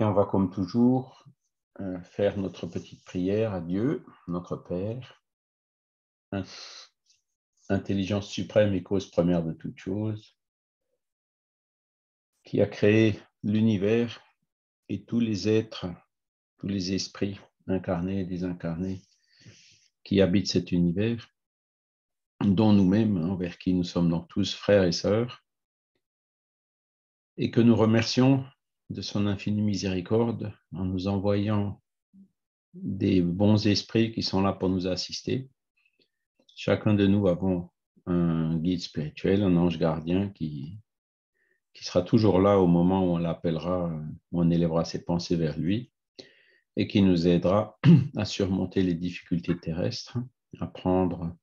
Et on va comme toujours faire notre petite prière à Dieu, notre Père, intelligence suprême et cause première de toutes choses, qui a créé l'univers et tous les êtres, tous les esprits incarnés et désincarnés qui habitent cet univers, dont nous-mêmes, envers qui nous sommes donc tous frères et sœurs, et que nous remercions de son infinie miséricorde en nous envoyant des bons esprits qui sont là pour nous assister. Chacun de nous avons un guide spirituel, un ange gardien qui sera toujours là au moment où on l'appellera, où on élèvera ses pensées vers lui et qui nous aidera à surmonter les difficultés terrestres, à prendre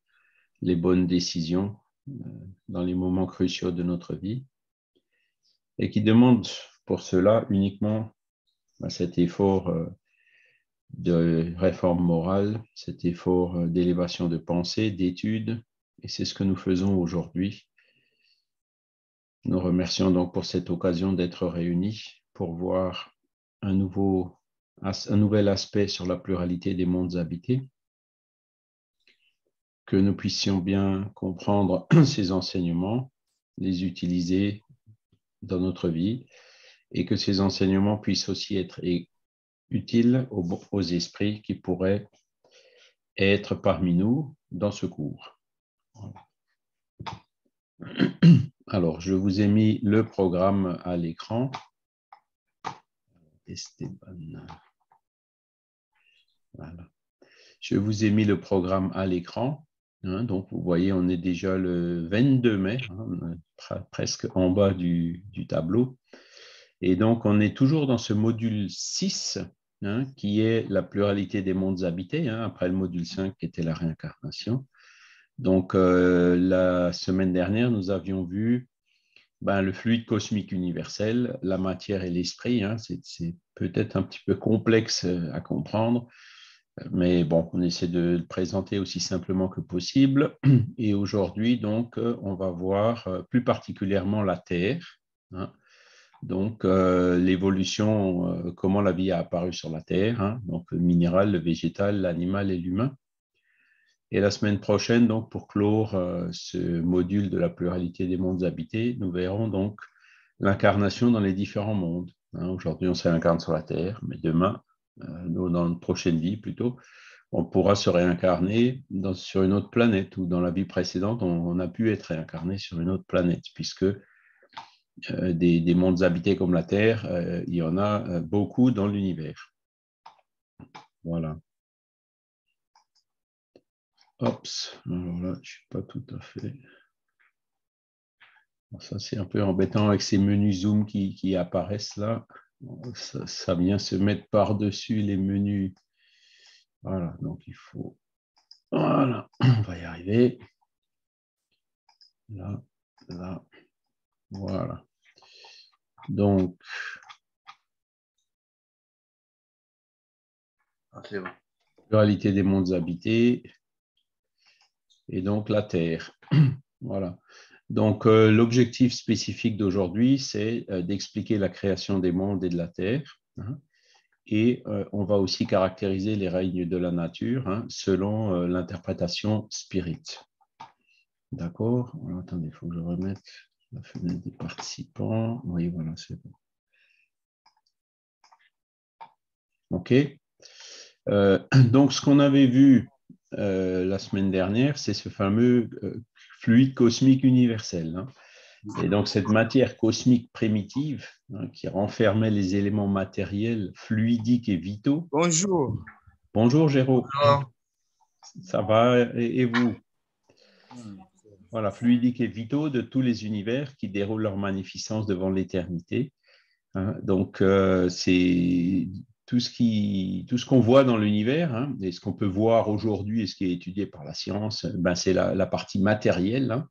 les bonnes décisions dans les moments cruciaux de notre vie et qui demande pour cela uniquement cet effort de réforme morale, cet effort d'élévation de pensée, d'études, et c'est ce que nous faisons aujourd'hui. Nous remercions donc pour cette occasion d'être réunis pour voir un nouvel aspect sur la pluralité des mondes habités, que nous puissions bien comprendre ces enseignements, les utiliser dans notre vie, et que ces enseignements puissent aussi être utiles aux esprits qui pourraient être parmi nous dans ce cours. Voilà. Alors, je vous ai mis le programme à l'écran. Esteban. Voilà. Je vous ai mis le programme à l'écran. Donc, vous voyez, on est déjà le 22 mai, presque en bas du tableau. Et donc, on est toujours dans ce module 6, qui est la pluralité des mondes habités, après le module 5 qui était la réincarnation. Donc, la semaine dernière, nous avions vu le fluide cosmique universel, la matière et l'esprit. C'est peut-être un petit peu complexe à comprendre, mais bon, on essaie de le présenter aussi simplement que possible. Et aujourd'hui, donc, on va voir plus particulièrement la Terre. Donc, l'évolution, comment la vie a apparu sur la Terre, donc le minéral, le végétal, l'animal et l'humain. Et la semaine prochaine, donc, pour clore ce module de la pluralité des mondes habités, nous verrons donc l'incarnation dans les différents mondes. Aujourd'hui, on s'incarne sur la Terre, mais demain, dans une prochaine vie plutôt, on pourra se réincarner sur une autre planète, ou dans la vie précédente, on a pu être réincarné sur une autre planète, puisque des mondes habités comme la Terre, il y en a beaucoup dans l'univers. Voilà. Oups, alors là, je ne suis pas tout à fait... Ça, c'est un peu embêtant avec ces menus Zoom qui apparaissent là. Ça vient se mettre par-dessus les menus. Voilà, donc il faut... Voilà, on va y arriver. Là, là, voilà. Donc, c'est bon. Pluralité des mondes habités et donc la Terre. Voilà. Donc, l'objectif spécifique d'aujourd'hui, c'est d'expliquer la création des mondes et de la Terre. Et on va aussi caractériser les règnes de la nature selon l'interprétation spirit. D'accord? Attendez, il faut que je remette la fenêtre des participants. Oui, voilà, c'est bon. OK. Donc, ce qu'on avait vu la semaine dernière, c'est ce fameux fluide cosmique universel. Et donc, cette matière cosmique primitive qui renfermait les éléments matériels, fluidiques et vitaux. Bonjour. Bonjour, Géraud. Bonjour. Ça va et vous? Voilà, fluidiques et vitaux de tous les univers qui déroulent leur magnificence devant l'éternité. Donc, c'est tout ce qu'on voit dans l'univers, et ce qu'on peut voir aujourd'hui et ce qui est étudié par la science, c'est la partie matérielle,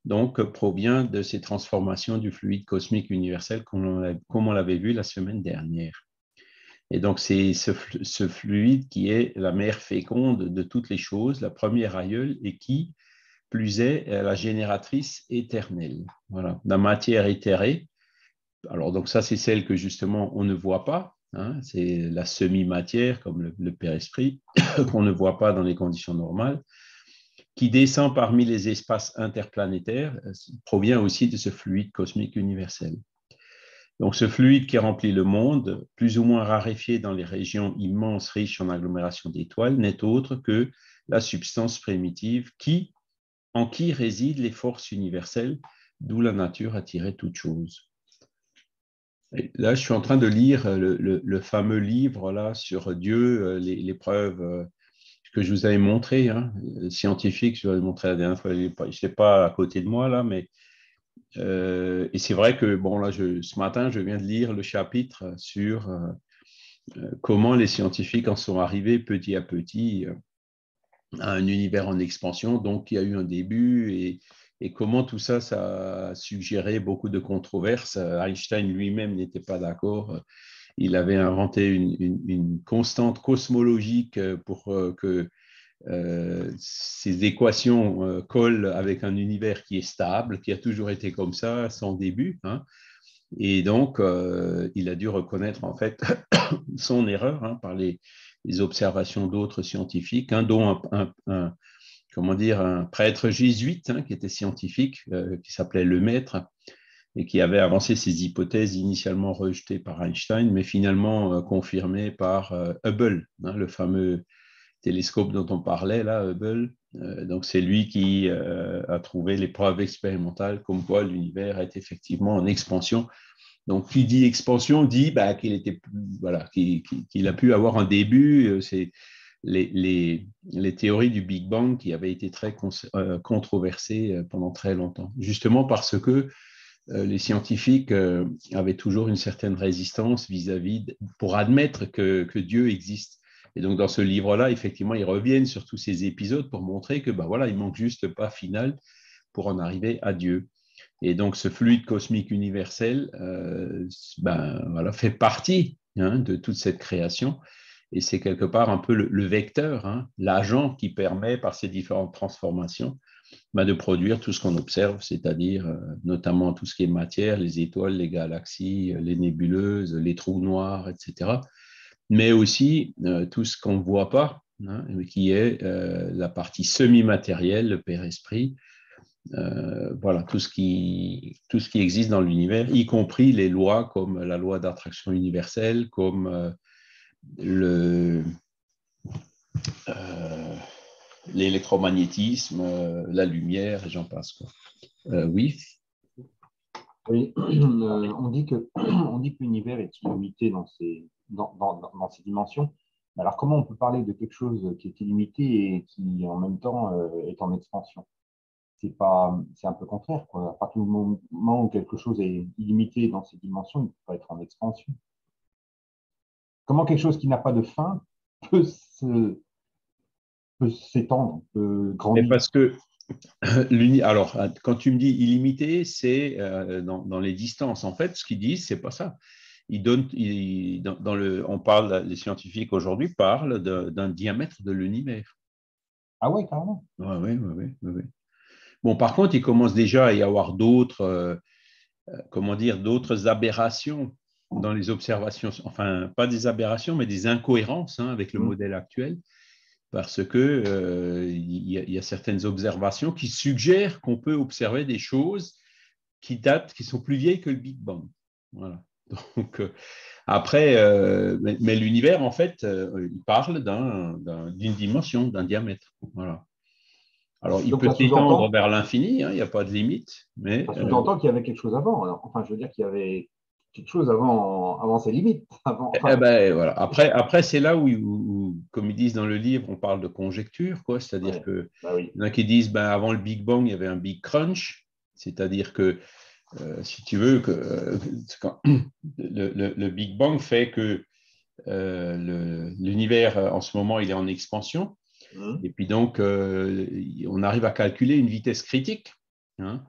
donc provient de ces transformations du fluide cosmique universel comme on l'avait vu la semaine dernière. Et donc, c'est ce fluide qui est la mère féconde de toutes les choses, la première aïeule, et qui, plus est, la génératrice éternelle. Voilà, la matière éthérée. Alors, donc ça, c'est celle que justement, on ne voit pas, hein, c'est la semi-matière, comme le Père-Esprit, qu'on ne voit pas dans les conditions normales, qui descend parmi les espaces interplanétaires, provient aussi de ce fluide cosmique universel. Donc, ce fluide qui remplit le monde, plus ou moins raréfié dans les régions immenses riches en agglomération d'étoiles, n'est autre que la substance primitive en qui résident les forces universelles, d'où la nature a tiré toute chose. Et là, je suis en train de lire le fameux livre là, sur Dieu, les preuves que je vous avais montrées, hein, scientifiques, je vous avais montré la dernière fois, je n'étais pas à côté de moi là, mais et c'est vrai que bon là, ce matin, je viens de lire le chapitre sur comment les scientifiques en sont arrivés petit à petit à un univers en expansion, donc il y a eu un début et comment tout ça, ça a suggéré beaucoup de controverses. Einstein lui-même n'était pas d'accord. Il avait inventé une constante cosmologique pour que ces équations collent avec un univers qui est stable, qui a toujours été comme ça, sans début, hein. Et donc, il a dû reconnaître en fait son erreur, hein, par les observations d'autres scientifiques, hein, dont comment dire, un prêtre jésuite, hein, qui était scientifique, qui s'appelait Lemaître, et qui avait avancé ses hypothèses initialement rejetées par Einstein, mais finalement confirmées par Hubble, hein, le fameux télescope dont on parlait, là, Hubble. Donc, c'est lui qui a trouvé les preuves expérimentales comme quoi l'univers est effectivement en expansion. Donc, qui dit expansion dit qu'il était, voilà, qu'il a pu avoir un début. C'est les théories du Big Bang qui avaient été très controversées pendant très longtemps, justement parce que les scientifiques avaient toujours une certaine résistance vis-à-vis pour admettre que Dieu existe. Et donc, dans ce livre-là, effectivement, ils reviennent sur tous ces épisodes pour montrer que, voilà, il manque juste le pas final pour en arriver à Dieu. Et donc, ce fluide cosmique universel voilà, fait partie, hein, de toute cette création. Et c'est quelque part un peu le vecteur, hein, l'agent qui permet, par ces différentes transformations, de produire tout ce qu'on observe, c'est-à-dire notamment tout ce qui est matière, les étoiles, les galaxies, les nébuleuses, les trous noirs, etc. Mais aussi tout ce qu'on ne voit pas, hein, qui est la partie semi-matérielle, le Père-Esprit, voilà, tout ce qui existe dans l'univers, y compris les lois comme la loi d'attraction universelle, comme le, euh, l'électromagnétisme, la lumière, et j'en passe, quoi. Oui. Oui, on dit que l'univers est illimité dans ses dimensions. Alors, comment on peut parler de quelque chose qui est illimité et qui, en même temps, est en expansion? C'est un peu contraire, quoi. À partir du moment où quelque chose est illimité dans ses dimensions, il ne peut pas être en expansion. Comment quelque chose qui n'a pas de fin peut s'étendre, peut Mais grandir? parce que, alors, quand tu me dis illimité, c'est dans les distances. En fait, ce qu'ils disent, c'est pas ça. On parle, les scientifiques aujourd'hui parlent d'un diamètre de l'univers. Ah ouais, carrément. Ouais, oui, oui, oui, oui. Bon, par contre, il commence déjà à y avoir d'autres, comment dire, d'autres aberrations dans les observations. Enfin, pas des aberrations, mais des incohérences, hein, avec le Hum. modèle actuel, parce que il y a certaines observations qui suggèrent qu'on peut observer des choses qui sont plus vieilles que le Big Bang. Voilà. Donc, après, mais l'univers, en fait, il parle d'une dimension, d'un diamètre. Voilà. Alors, il Donc, peut s'étendre vers l'infini, hein, il n'y a pas de limite, mais ça sous-entend qu'il y avait quelque chose avant. Alors, enfin, je veux dire qu'il y avait quelque chose avant ses limites. eh ben, voilà. Après c'est là comme ils disent dans le livre, on parle de conjecture, quoi. C'est-à-dire Ouais, que bah oui. il y en a qui disent, avant le Big Bang, il y avait un Big Crunch, c'est-à-dire que, si tu veux, le Big Bang fait que l'univers, en ce moment, il est en expansion, Hum. et puis donc, on arrive à calculer une vitesse critique, hein.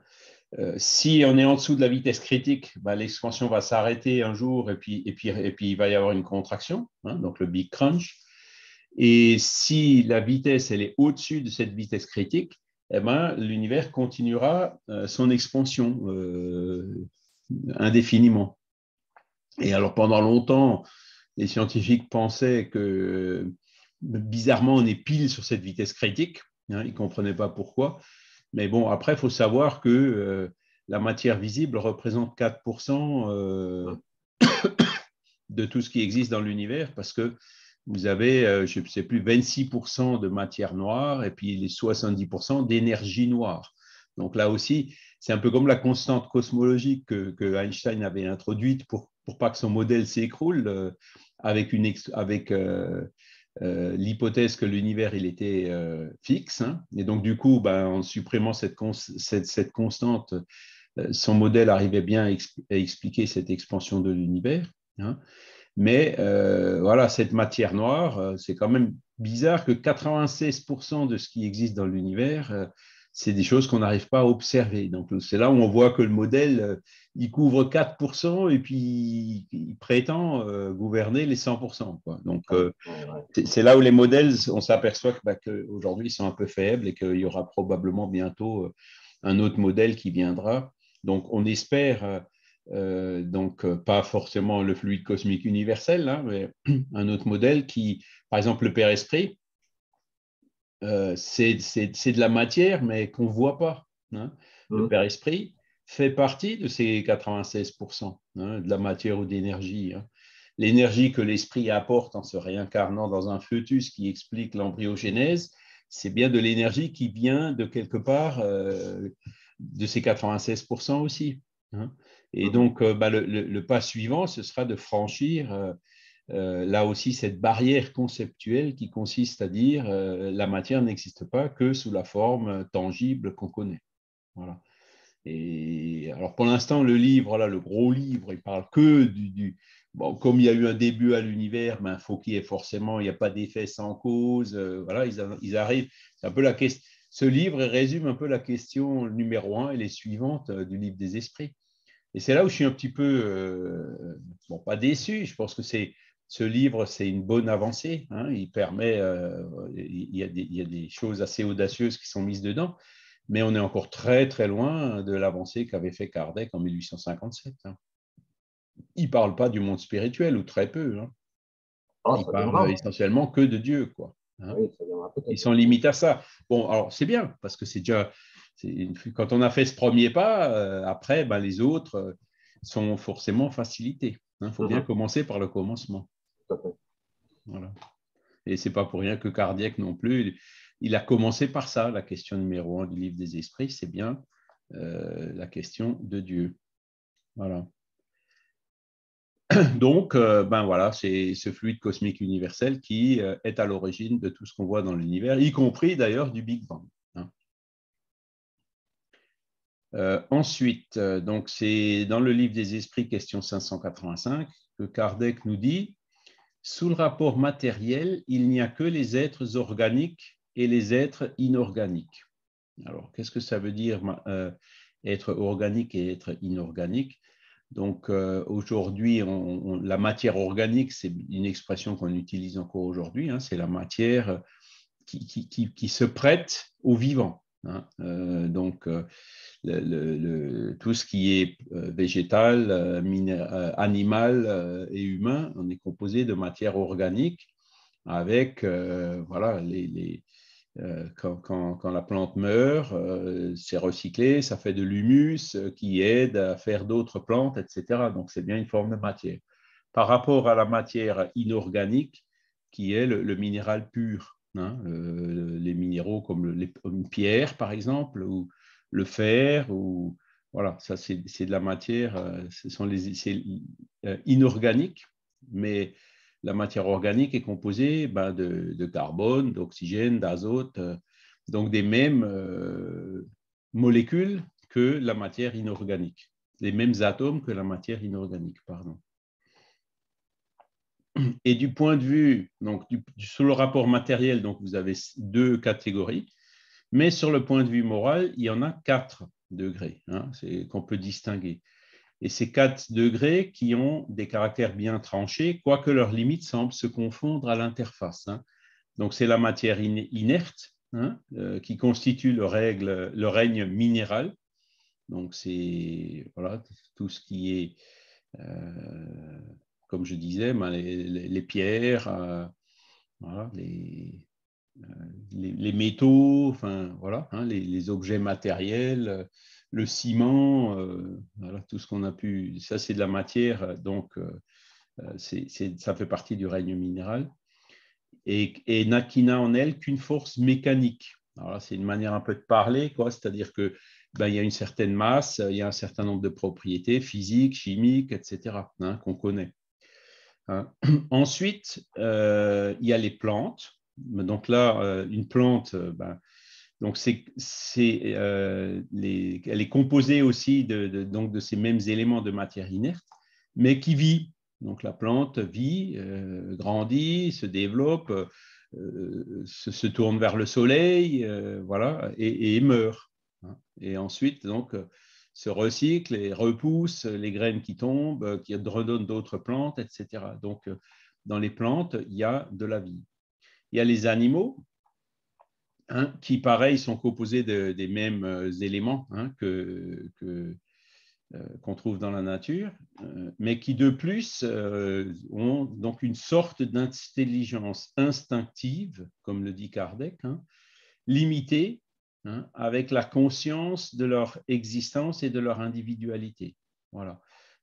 Si on est en dessous de la vitesse critique, l'expansion va s'arrêter un jour et puis il va y avoir une contraction, hein, donc le Big Crunch. Et si la vitesse elle est au-dessus de cette vitesse critique, l'univers continuera son expansion indéfiniment. Et alors pendant longtemps, les scientifiques pensaient que, bizarrement, on est pile sur cette vitesse critique. Hein, ils ne comprenaient pas pourquoi. Mais bon, après, il faut savoir que la matière visible représente 4% de tout ce qui existe dans l'univers, parce que vous avez, je ne sais plus, 26% de matière noire et puis les 70% d'énergie noire. Donc là aussi, c'est un peu comme la constante cosmologique que Einstein avait introduite pour pas que son modèle s'écroule, avec l'hypothèse que l'univers il était fixe. Hein. Et donc, du coup, en supprimant cette constante, son modèle arrivait bien à expliquer cette expansion de l'univers. Hein. Mais voilà, cette matière noire, c'est quand même bizarre que 96% de ce qui existe dans l'univers, c'est des choses qu'on n'arrive pas à observer. Donc, c'est là où on voit que le modèle, il couvre 4% et puis il prétend gouverner les 100%. Quoi. Donc, c'est là où les modèles, on s'aperçoit qu'aujourd'hui, ils sont un peu faibles et qu'il y aura probablement bientôt un autre modèle qui viendra. Donc, on espère, pas forcément le fluide cosmique universel, hein, mais un autre modèle qui, par exemple, le Père-Esprit, c'est de la matière, mais qu'on ne voit pas. Hein. Le Père-Esprit fait partie de ces 96%, hein, de la matière ou d'énergie. Hein. L'énergie que l'esprit apporte en se réincarnant dans un fœtus qui explique l'embryogénèse, c'est bien de l'énergie qui vient de quelque part de ces 96% aussi. Hein. Et donc, le pas suivant, ce sera de franchir là aussi cette barrière conceptuelle qui consiste à dire la matière n'existe pas que sous la forme tangible qu'on connaît. Voilà. Et alors pour l'instant, le livre, là, le gros livre, il parle que bon, comme il y a eu un début à l'univers, il faut qu'il y ait forcément, il n'y a pas d'effet sans cause. Voilà, ils arrivent. C'est un peu la question. Ce livre résume un peu la question numéro 1 et les suivantes du livre des esprits. Et c'est là où je suis un petit peu, bon, pas déçu. Je pense que ce livre, c'est une bonne avancée. Hein. Il permet, il y a des choses assez audacieuses qui sont mises dedans. Mais on est encore très, très loin de l'avancée qu'avait fait Kardec en 1857. Hein. Il ne parle pas du monde spirituel, ou très peu. Hein. Il parle essentiellement que de Dieu. Quoi. Hein. Oui, Ils sont limités à ça. Bon, alors c'est bien, parce que c'est déjà... Quand on a fait ce premier pas, après, les autres sont forcément facilités. Il faut bien commencer par le commencement. Voilà. Et ce n'est pas pour rien que Kardec non plus, il a commencé par ça, la question numéro 1 du livre des esprits, c'est bien la question de Dieu. Voilà. Donc, voilà, c'est ce fluide cosmique universel qui est à l'origine de tout ce qu'on voit dans l'univers, y compris d'ailleurs du Big Bang. Hein. Ensuite, donc c'est dans le livre des esprits, question 585, que Kardec nous dit: sous le rapport matériel, il n'y a que les êtres organiques et les êtres inorganiques. Alors, qu'est-ce que ça veut dire être organique et être inorganique? Donc, aujourd'hui, la matière organique, c'est une expression qu'on utilise encore aujourd'hui, hein, c'est la matière qui se prête au vivant. Hein. Donc, tout ce qui est végétal, animal et humain, on est composé de matière organique avec, voilà, quand la plante meurt, c'est recyclé, ça fait de l'humus qui aide à faire d'autres plantes, etc. Donc, c'est bien une forme de matière. Par rapport à la matière inorganique, qui est le minéral pur, hein, les minéraux comme une pierre, par exemple, ou le fer, ou voilà, ça c'est de la matière, c'est inorganique, mais la matière organique est composée de carbone, d'oxygène, d'azote, donc des mêmes molécules que la matière inorganique, les mêmes atomes que la matière inorganique, pardon. Et du point de vue, donc sur le rapport matériel, donc vous avez 2 catégories, mais sur le point de vue moral, il y en a 4 degrés hein, qu'on peut distinguer. Et ces 4 degrés qui ont des caractères bien tranchés, quoique leurs limites semblent se confondre à l'interface. Hein. Donc, c'est la matière inerte hein, qui constitue le règne minéral. Donc, c'est voilà, tout ce qui est comme je disais, ben, les pierres, voilà, les métaux, enfin, voilà, hein, les objets matériels, le ciment, voilà, tout ce qu'on a pu, ça c'est de la matière, donc ça fait partie du règne minéral. Et n'a en elle qu'une force mécanique. Alors là, c'est une manière un peu de parler, quoi, c'est-à-dire que ben, il y a une certaine masse, il y a un certain nombre de propriétés physiques, chimiques, etc., hein, qu'on connaît. Hein. Ensuite, il y a les plantes. Donc là, une plante, ben, donc elle est composée aussi donc de ces mêmes éléments de matière inerte, mais qui vit. Donc la plante vit, grandit, se développe, se tourne vers le soleil, voilà, et meurt. Hein. Et ensuite, donc, se recycle et repousse les graines qui tombent, qui redonnent d'autres plantes, etc. Donc, dans les plantes, il y a de la vie. Il y a les animaux, hein, qui, pareil, sont composés des mêmes éléments, hein, qu'on trouve dans la nature, mais qui, de plus, ont donc une sorte d'intelligence instinctive, comme le dit Kardec, hein, limitée, hein, avec la conscience de leur existence et de leur individualité. Voilà.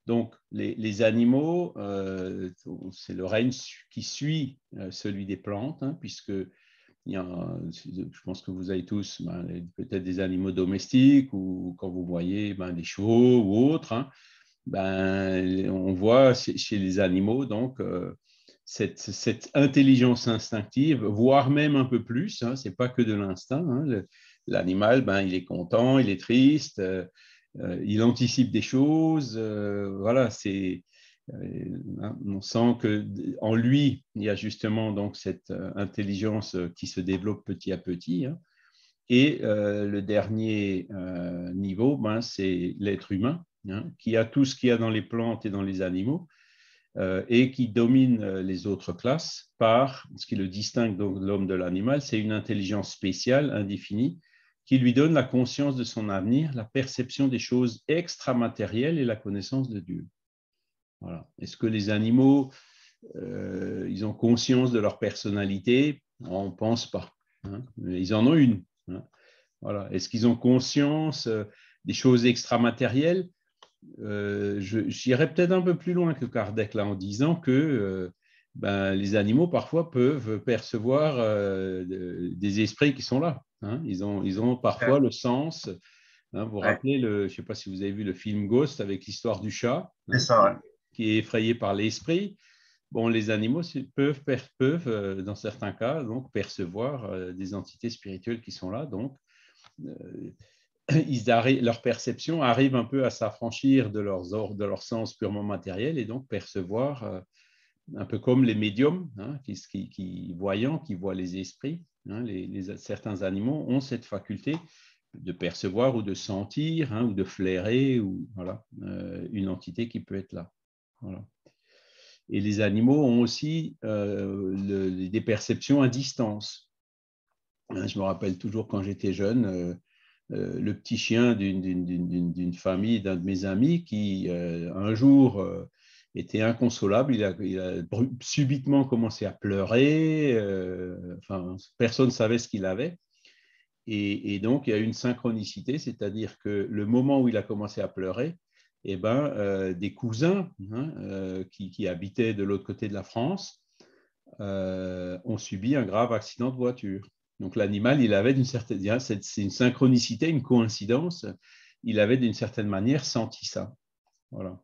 Donc, les animaux, c'est le règne qui suit celui des plantes, hein, puisque je pense que vous avez tous peut-être des animaux domestiques ou quand vous voyez des chevaux ou autres, hein, on voit chez les animaux donc cette intelligence instinctive, voire même un peu plus, hein, c'est pas que de l'instinct. Hein, l'animal, il est content, il est triste, il anticipe des choses, voilà, on sent qu'en lui, il y a justement donc cette intelligence qui se développe petit à petit. Hein. Et le dernier niveau, c'est l'être humain, hein, qui a tout ce qu'il y a dans les plantes et dans les animaux, et qui domine les autres classes par ce qui le distingue donc de l'homme de l'animal, c'est une intelligence spéciale, indéfinie, qui lui donne la conscience de son avenir, la perception des choses extramatérielles et la connaissance de Dieu. Voilà. Est-ce que les animaux, ils ont conscience de leur personnalité? On ne pense pas. Hein. Ils en ont une. Hein. Voilà. Est-ce qu'ils ont conscience des choses extramatérielles? J'irais peut-être un peu plus loin que Kardec là, en disant que les animaux parfois peuvent percevoir des esprits qui sont là. Hein. Ils ont parfois le sens. Hein, vous vous rappelez, je ne sais pas si vous avez vu le film Ghost avec l'histoire du chat, hein, qui est effrayé par l'esprit. Bon, les animaux peuvent dans certains cas, donc, percevoir des entités spirituelles qui sont là. Donc, leur perception arrive un peu à s'affranchir de leur sens purement matériel et donc percevoir, un peu comme les médiums, hein, voyant, qui voient les esprits. Hein, certains animaux ont cette faculté de percevoir ou de sentir, hein, ou de flairer, ou voilà, une entité qui peut être là. Voilà. Et les animaux ont aussi des perceptions à distance. Hein, je me rappelle toujours quand j'étais jeune, le petit chien d'une famille, d'un de mes amis, qui un jour était inconsolable. Il a subitement commencé à pleurer. Enfin, personne ne savait ce qu'il avait. Et donc, il y a eu une synchronicité, c'est-à-dire que le moment où il a commencé à pleurer, des cousins, hein, qui habitaient de l'autre côté de la France ont subi un grave accident de voiture. Donc l'animal, il avait c'est une synchronicité, une coïncidence, il avait d'une certaine manière senti ça. Voilà.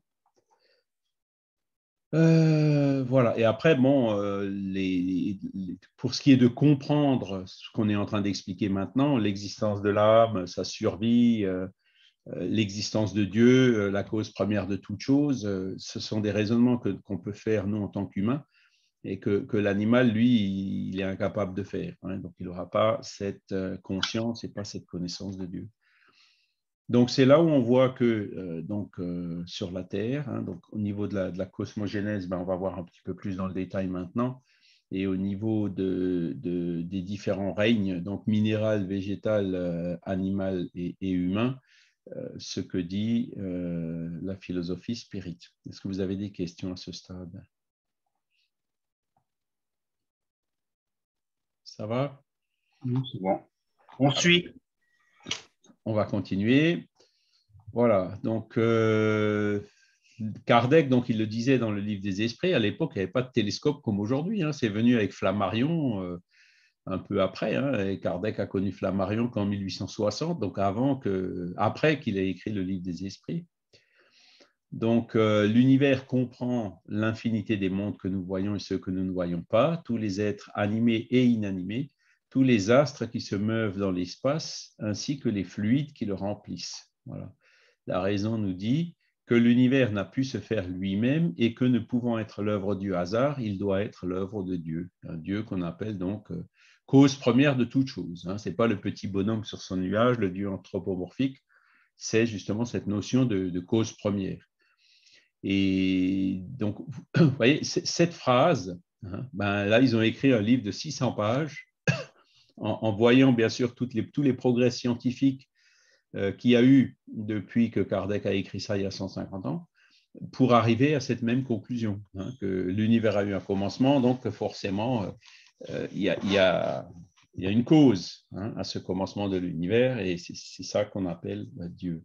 Voilà. Et après, bon, pour ce qui est de comprendre ce qu'on est en train d'expliquer maintenant, l'existence de l'âme, sa survie, l'existence de Dieu, la cause première de toute chose, ce sont des raisonnements qu'on peut faire, nous, en tant qu'humains, et que l'animal, lui, il est incapable de faire. Hein, donc, il n'aura pas cette conscience et pas cette connaissance de Dieu. Donc, c'est là où on voit que sur la Terre, hein, donc, au niveau de la cosmogénèse, on va voir un petit peu plus dans le détail maintenant, et au niveau des différents règnes, donc minéral, végétal, animal et humain, ce que dit la philosophie spirit. Est-ce que vous avez des questions à ce stade? Ça va? C'est bon. On suit. On va continuer. Voilà, donc Kardec, donc, il le disait dans le livre des esprits, à l'époque, il n'y avait pas de télescope comme aujourd'hui. Hein. C'est venu avec Flammarion un peu après. Hein, et Kardec a connu Flammarion qu'en 1860, donc après qu'il ait écrit le livre des esprits. Donc, l'univers comprend l'infinité des mondes que nous voyons et ceux que nous ne voyons pas, tous les êtres animés et inanimés, tous les astres qui se meuvent dans l'espace, ainsi que les fluides qui le remplissent. Voilà. La raison nous dit que l'univers n'a pu se faire lui-même et que ne pouvant être l'œuvre du hasard, il doit être l'œuvre de Dieu. Un Dieu qu'on appelle donc cause première de toute chose. Hein. Ce n'est pas le petit bonhomme sur son nuage, le Dieu anthropomorphique, c'est justement cette notion de cause première. Et donc, vous voyez, cette phrase, hein, là, ils ont écrit un livre de 600 pages en voyant bien sûr tous les progrès scientifiques qu'il y a eu depuis que Kardec a écrit ça il y a 150 ans, pour arriver à cette même conclusion, hein, que l'univers a eu un commencement, donc forcément, il y a une cause, hein, à ce commencement de l'univers, et c'est ça qu'on appelle Dieu.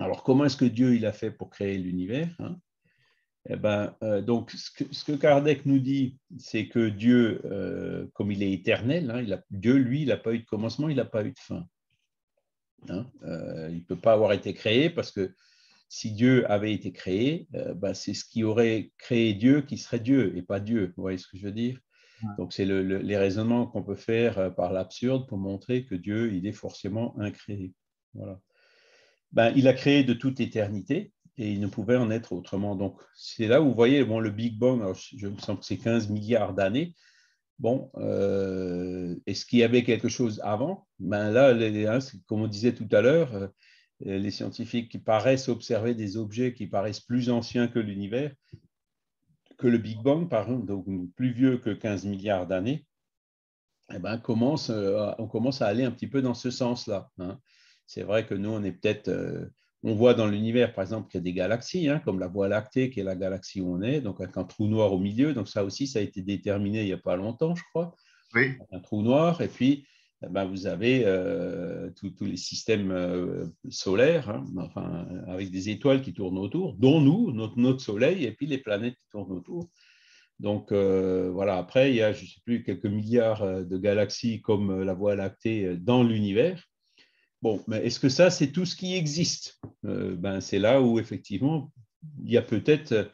Alors, comment est-ce que Dieu il a fait pour créer l'univers, hein? Eh ben, donc, ce que Kardec nous dit, c'est que Dieu, comme il est éternel, hein, Dieu, lui, il n'a pas eu de commencement, il n'a pas eu de fin. Hein, il ne peut pas avoir été créé parce que si Dieu avait été créé, c'est ce qui aurait créé Dieu qui serait Dieu et pas Dieu. Vous voyez ce que je veux dire? Ouais. Donc, c'est les raisonnements qu'on peut faire par l'absurde pour montrer que Dieu, il est forcément incréé. Voilà. Il a créé de toute éternité et il ne pouvait en être autrement. Donc, c'est là où vous voyez le Big Bang, alors, je me sens que c'est 15 milliards d'années. Bon, est-ce qu'il y avait quelque chose avant? Là, comme on disait tout à l'heure, les scientifiques qui paraissent observer des objets qui paraissent plus anciens que l'univers, que le Big Bang, par exemple, donc plus vieux que 15 milliards d'années, on commence à aller un petit peu dans ce sens-là. Hein. C'est vrai que nous, on est peut-être... on voit dans l'univers, par exemple, qu'il y a des galaxies, hein, comme la Voie lactée, qui est la galaxie où on est, donc avec un trou noir au milieu. Donc ça aussi, ça a été déterminé il n'y a pas longtemps, je crois. Oui. Un trou noir. Et puis, vous avez tous les systèmes solaires, hein, enfin, avec des étoiles qui tournent autour, dont nous, notre Soleil, et puis les planètes qui tournent autour. Donc, voilà. Après, il y a, je ne sais plus, quelques milliards de galaxies comme la Voie lactée dans l'univers. Bon, mais est-ce que ça, c'est tout ce qui existe? C'est là où, effectivement, il y a peut-être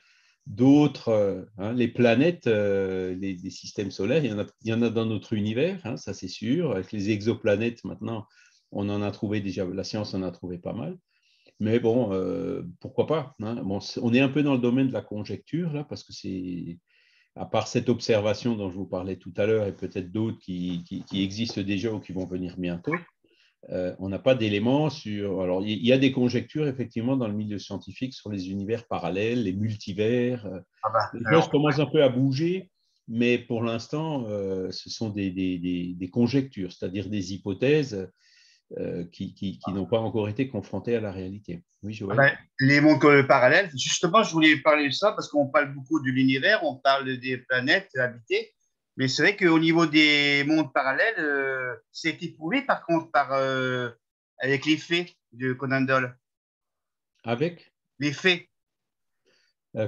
d'autres, hein, les planètes, les systèmes solaires, il y en a dans notre univers, hein, ça c'est sûr. Avec les exoplanètes, maintenant, on en a trouvé déjà, la science en a trouvé pas mal. Mais bon, pourquoi pas, hein? Bon, on est un peu dans le domaine de la conjecture, là, parce que c'est, à part cette observation dont je vous parlais tout à l'heure, et peut-être d'autres qui existent déjà ou qui vont venir bientôt, on n'a pas d'éléments sur... Alors, il y a des conjectures, effectivement, dans le milieu scientifique sur les univers parallèles, les multivers. Les choses commencent un peu à bouger, mais pour l'instant, ce sont des conjectures, c'est-à-dire des hypothèses qui n'ont pas encore été confrontées à la réalité. Oui, Joël? Les mondes parallèles, justement, je voulais parler de ça parce qu'on parle beaucoup de l'univers, on parle des planètes habitées, mais c'est vrai qu'au niveau des mondes parallèles, c'est éprouvé par contre avec les fées de Conan Doyle. Avec les fées?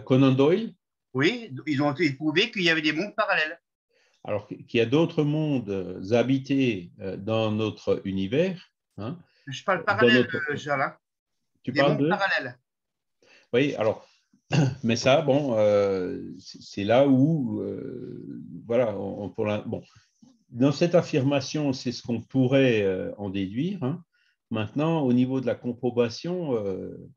Conan Doyle? Oui, ils ont éprouvé qu'il y avait des mondes parallèles. Alors qu'il y a d'autres mondes habités dans notre univers. Hein, je parle parallèle, Jala. Tu des parles mondes parallèles. Oui, alors, mais ça, bon, c'est là où, voilà, bon, dans cette affirmation, c'est ce qu'on pourrait en déduire. Hein. Maintenant, au niveau de la comprobation,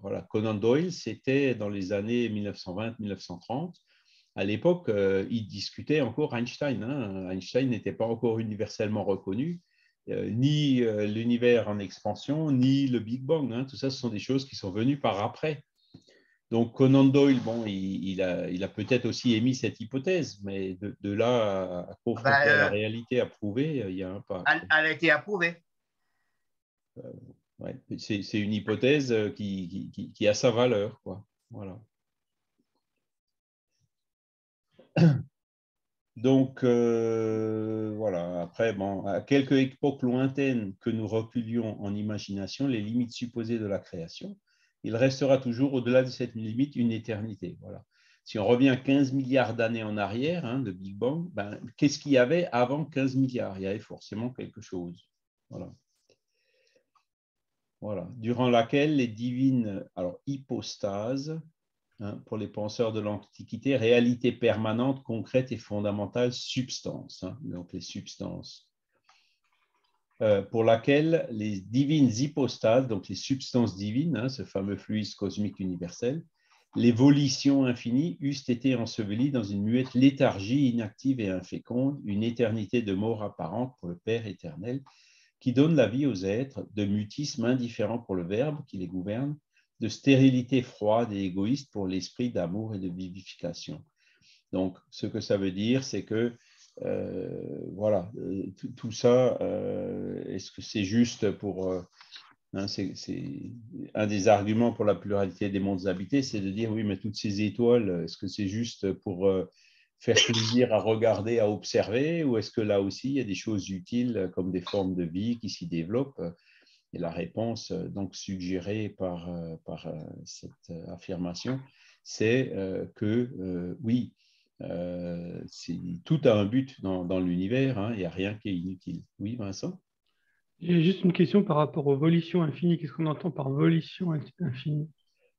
voilà, Conan Doyle, c'était dans les années 1920-1930. À l'époque, il discutait encore Einstein. Hein. Einstein n'était pas encore universellement reconnu, ni l'univers en expansion, ni le Big Bang. Hein. Tout ça, ce sont des choses qui sont venues par après. Donc Conan Doyle, bon, il a peut-être aussi émis cette hypothèse, mais de là à confronter à la réalité, à prouver, il y a un pas. Elle a été approuvée. Ouais, c'est une hypothèse qui a sa valeur, quoi. Voilà. Donc, voilà. Après, bon, à quelques époques lointaines que nous reculions en imagination les limites supposées de la création, il restera toujours au-delà de cette limite une éternité. Voilà. Si on revient 15 milliards d'années en arrière, hein, de Big Bang, ben, qu'est-ce qu'il y avait avant 15 milliards? Il y avait forcément quelque chose. Voilà. Voilà. Durant laquelle les divines, alors hypostases, hein, pour les penseurs de l'Antiquité, réalité permanente, concrète et fondamentale, substance, hein, donc les substances, pour laquelle les divines hypostases, donc les substances divines, hein, ce fameux fluide cosmique universel, les volitions infinies eussent été ensevelies dans une muette léthargie inactive et inféconde, une éternité de mort apparente pour le Père éternel, qui donne la vie aux êtres, de mutisme indifférent pour le Verbe qui les gouverne, de stérilité froide et égoïste pour l'esprit d'amour et de vivification. Donc, ce que ça veut dire, c'est que, voilà, tout ça, est-ce que c'est juste pour... hein, c'est un des arguments pour la pluralité des mondes habités, c'est de dire, oui, mais toutes ces étoiles, est-ce que c'est juste pour faire plaisir à regarder, à observer, ou est-ce que là aussi, il y a des choses utiles comme des formes de vie qui s'y développent? Et la réponse, donc suggérée par cette affirmation, c'est que oui, tout a un but dans l'univers, hein, il n'y a rien qui est inutile. Oui, Vincent? J'ai juste une question par rapport aux volitions infinies. Qu'est-ce qu'on entend par volition infinie?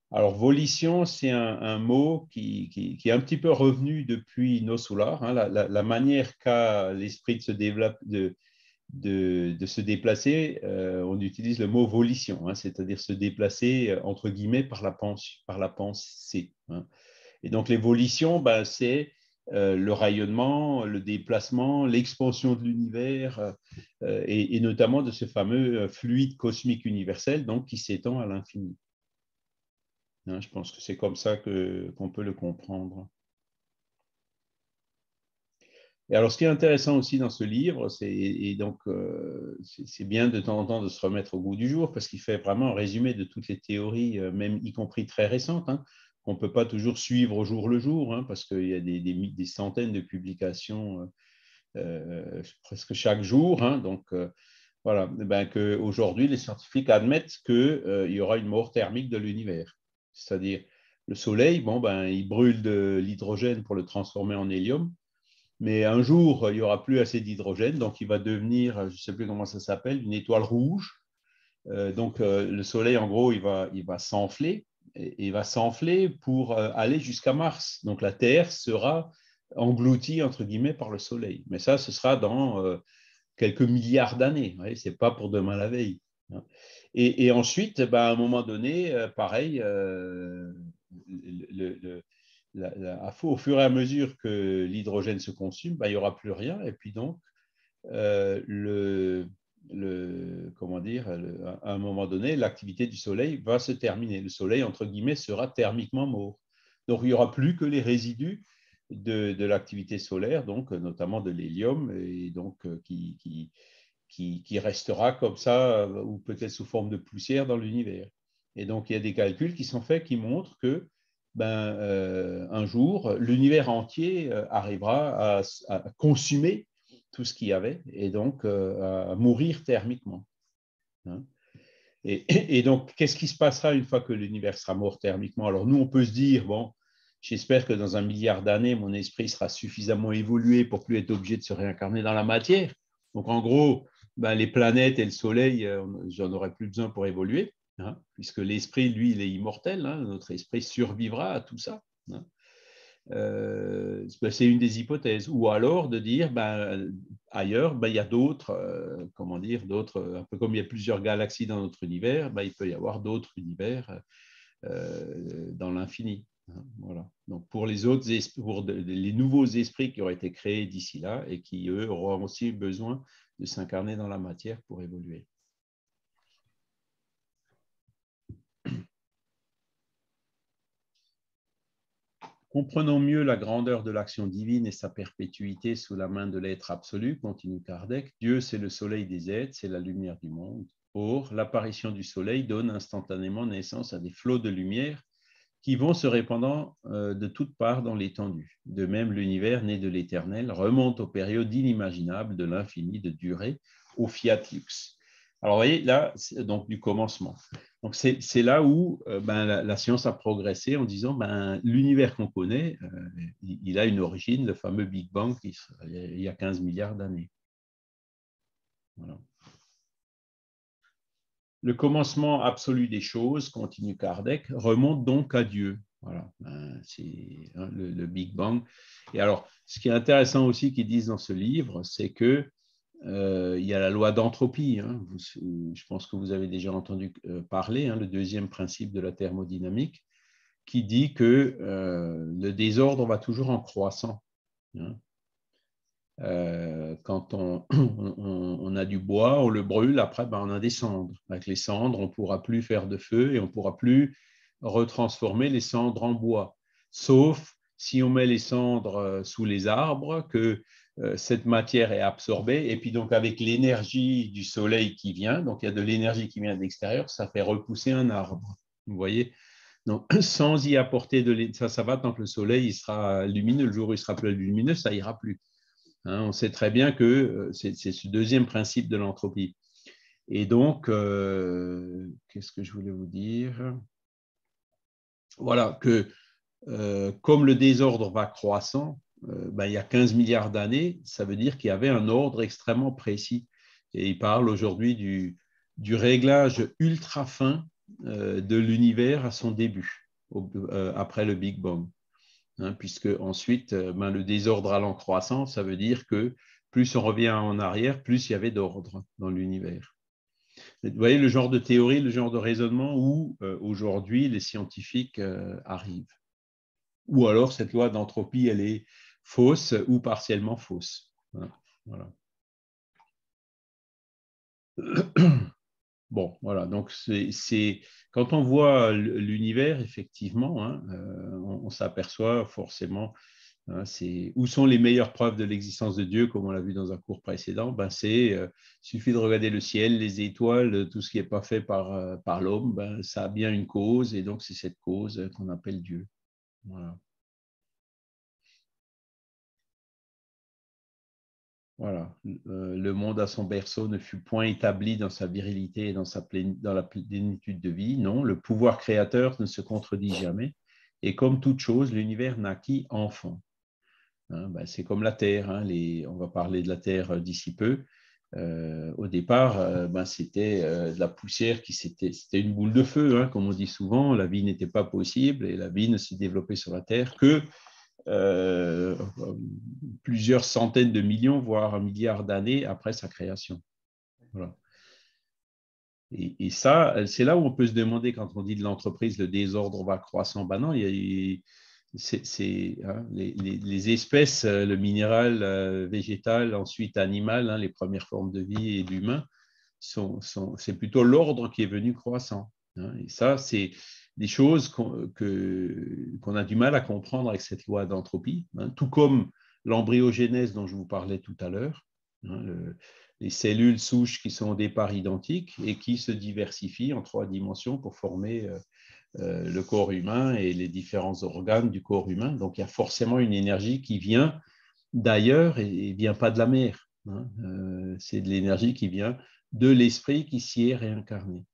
Alors, volition, c'est un mot qui est un petit peu revenu depuis nos soulars, hein, la manière qu'a l'esprit de se développer, de se déplacer, on utilise le mot volition, hein, c'est-à-dire se déplacer, entre guillemets, par la pensée. Hein. Et donc, les volitions, ben, c'est le rayonnement, le déplacement, l'expansion de l'univers, et notamment de ce fameux fluide cosmique universel donc, qui s'étend à l'infini. Hein, je pense que c'est comme ça qu'on peut le comprendre. Et alors, ce qui est intéressant aussi dans ce livre, c'est bien de temps en temps de se remettre au goût du jour, parce qu'il fait vraiment un résumé de toutes les théories, même y compris très récentes, hein, qu'on ne peut pas toujours suivre au jour le jour, hein, parce qu'il y a des centaines de publications presque chaque jour. Hein, donc, voilà, ben, qu'aujourd'hui, les scientifiques admettent qu'il y aura une mort thermique de l'univers. C'est-à-dire, le Soleil, bon, ben, il brûle de l'hydrogène pour le transformer en hélium. Mais un jour, il n'y aura plus assez d'hydrogène, donc il va devenir, je ne sais plus comment ça s'appelle, une étoile rouge. Donc le Soleil, en gros, il va s'enfler, et il va s'enfler pour aller jusqu'à Mars. Donc la Terre sera engloutie, entre guillemets, par le Soleil. Mais ça, ce sera dans quelques milliards d'années. Ce n'est pas pour demain la veille. Hein. Et ensuite, ben, à un moment donné, pareil, au fur et à mesure que l'hydrogène se consume, ben, il n'y aura plus rien. Et puis donc, comment dire, à un moment donné, l'activité du Soleil va se terminer. Le Soleil, entre guillemets, sera thermiquement mort. Donc, il n'y aura plus que les résidus de l'activité solaire, donc notamment de l'hélium, et donc qui restera comme ça, ou peut-être sous forme de poussière dans l'univers. Et donc, il y a des calculs qui sont faits qui montrent que ben, un jour, l'univers entier arrivera à consumer tout ce qu'il y avait et donc à mourir thermiquement. Hein. Et donc, qu'est-ce qui se passera une fois que l'univers sera mort thermiquement? Alors, nous, on peut se dire, bon, j'espère que dans 1 milliard d'années, mon esprit sera suffisamment évolué pour plus être obligé de se réincarner dans la matière. Donc, en gros, ben, les planètes et le Soleil, j'en aurai plus besoin pour évoluer, hein, puisque l'esprit, lui, il est immortel. Hein, notre esprit survivra à tout ça. Hein. C'est une des hypothèses. Ou alors de dire, ben, ailleurs, ben, il y a d'autres, comment dire, d'autres, un peu comme il y a plusieurs galaxies dans notre univers, ben, il peut y avoir d'autres univers dans l'infini. Hein, voilà. Donc pour les autres pour les nouveaux esprits qui auraient été créés d'ici là et qui, eux, auront aussi besoin de s'incarner dans la matière pour évoluer. Comprenons mieux la grandeur de l'action divine et sa perpétuité sous la main de l'être absolu, continue Kardec. Dieu, c'est le soleil des êtres, c'est la lumière du monde. Or, l'apparition du soleil donne instantanément naissance à des flots de lumière qui vont se répandant de toutes parts dans l'étendue. De même, l'univers né de l'Éternel remonte aux périodes inimaginables de l'infini de durée, au fiat lux. Alors, vous voyez, là, donc du commencement. Donc, c'est là où la science a progressé en disant l'univers qu'on connaît, il a une origine, le fameux Big Bang, il y a 15 milliards d'années. Voilà. Le commencement absolu des choses, continue Kardec, remonte donc à Dieu. Voilà, c'est le Big Bang. Et alors, ce qui est intéressant aussi qu'ils disent dans ce livre, c'est que il y a la loi d'entropie. Hein. Je pense que vous avez déjà entendu parler, le deuxième principe de la thermodynamique, qui dit que le désordre va toujours en croissant. Hein. Quand on a du bois, on le brûle, après on a des cendres. Avec les cendres, on ne pourra plus faire de feu et on ne pourra plus retransformer les cendres en bois. Sauf si on met les cendres sous les arbres, que cette matière est absorbée, et puis donc avec l'énergie du soleil qui vient, donc il y a de l'énergie qui vient de l'extérieur, ça fait repousser un arbre. Vous voyez? Donc, sans y apporter de l'énergie, ça va tant que le soleil il sera lumineux. Le jour où il sera plus lumineux, ça ira plus. Hein, on sait très bien que c'est ce deuxième principe de l'entropie. Et donc, qu'est-ce que je voulais vous dire? Voilà, que comme le désordre va croissant, il y a 15 milliards d'années, ça veut dire qu'il y avait un ordre extrêmement précis. Et il parle aujourd'hui du réglage ultra fin de l'univers à son début, après le Big Bang. Hein, puisque ensuite, le désordre allant croissant, ça veut dire que plus on revient en arrière, plus il y avait d'ordre dans l'univers. Vous voyez le genre de théorie, le genre de raisonnement où aujourd'hui les scientifiques arrivent. Ou alors cette loi d'entropie, elle est fausse ou partiellement fausse. Voilà. Bon, voilà, donc quand on voit l'univers, effectivement, on s'aperçoit forcément, où sont les meilleures preuves de l'existence de Dieu, comme on l'a vu dans un cours précédent, il suffit de regarder le ciel, les étoiles, tout ce qui n'est pas fait par l'homme, ça a bien une cause, et donc c'est cette cause qu'on appelle Dieu. Voilà. Voilà. Le monde à son berceau ne fut point établi dans sa virilité et dans la plénitude de vie. Non, le pouvoir créateur ne se contredit jamais. Et comme toute chose, l'univers naquit enfant. C'est comme la Terre. On va parler de la Terre d'ici peu. Au départ, c'était de la poussière c'était une boule de feu, comme on dit souvent. La vie n'était pas possible et la vie ne s'est développée sur la Terre que plusieurs centaines de millions, voire un milliard d'années après sa création. Voilà. Et ça, c'est là où on peut se demander, quand on dit de l'entreprise, le désordre va croissant. Non, les espèces, le minéral, végétal, ensuite animal, les premières formes de vie et d'humains, c'est plutôt l'ordre qui est venu croissant. Et ça, c'est des choses qu'on a du mal à comprendre avec cette loi d'entropie, tout comme l'embryogénèse dont je vous parlais tout à l'heure, les cellules souches qui sont au départ identiques et qui se diversifient en 3 dimensions pour former le corps humain et les différents organes du corps humain. Donc, il y a forcément une énergie qui vient d'ailleurs et ne vient pas de la mer. C'est de l'énergie qui vient de l'esprit qui s'y est réincarné.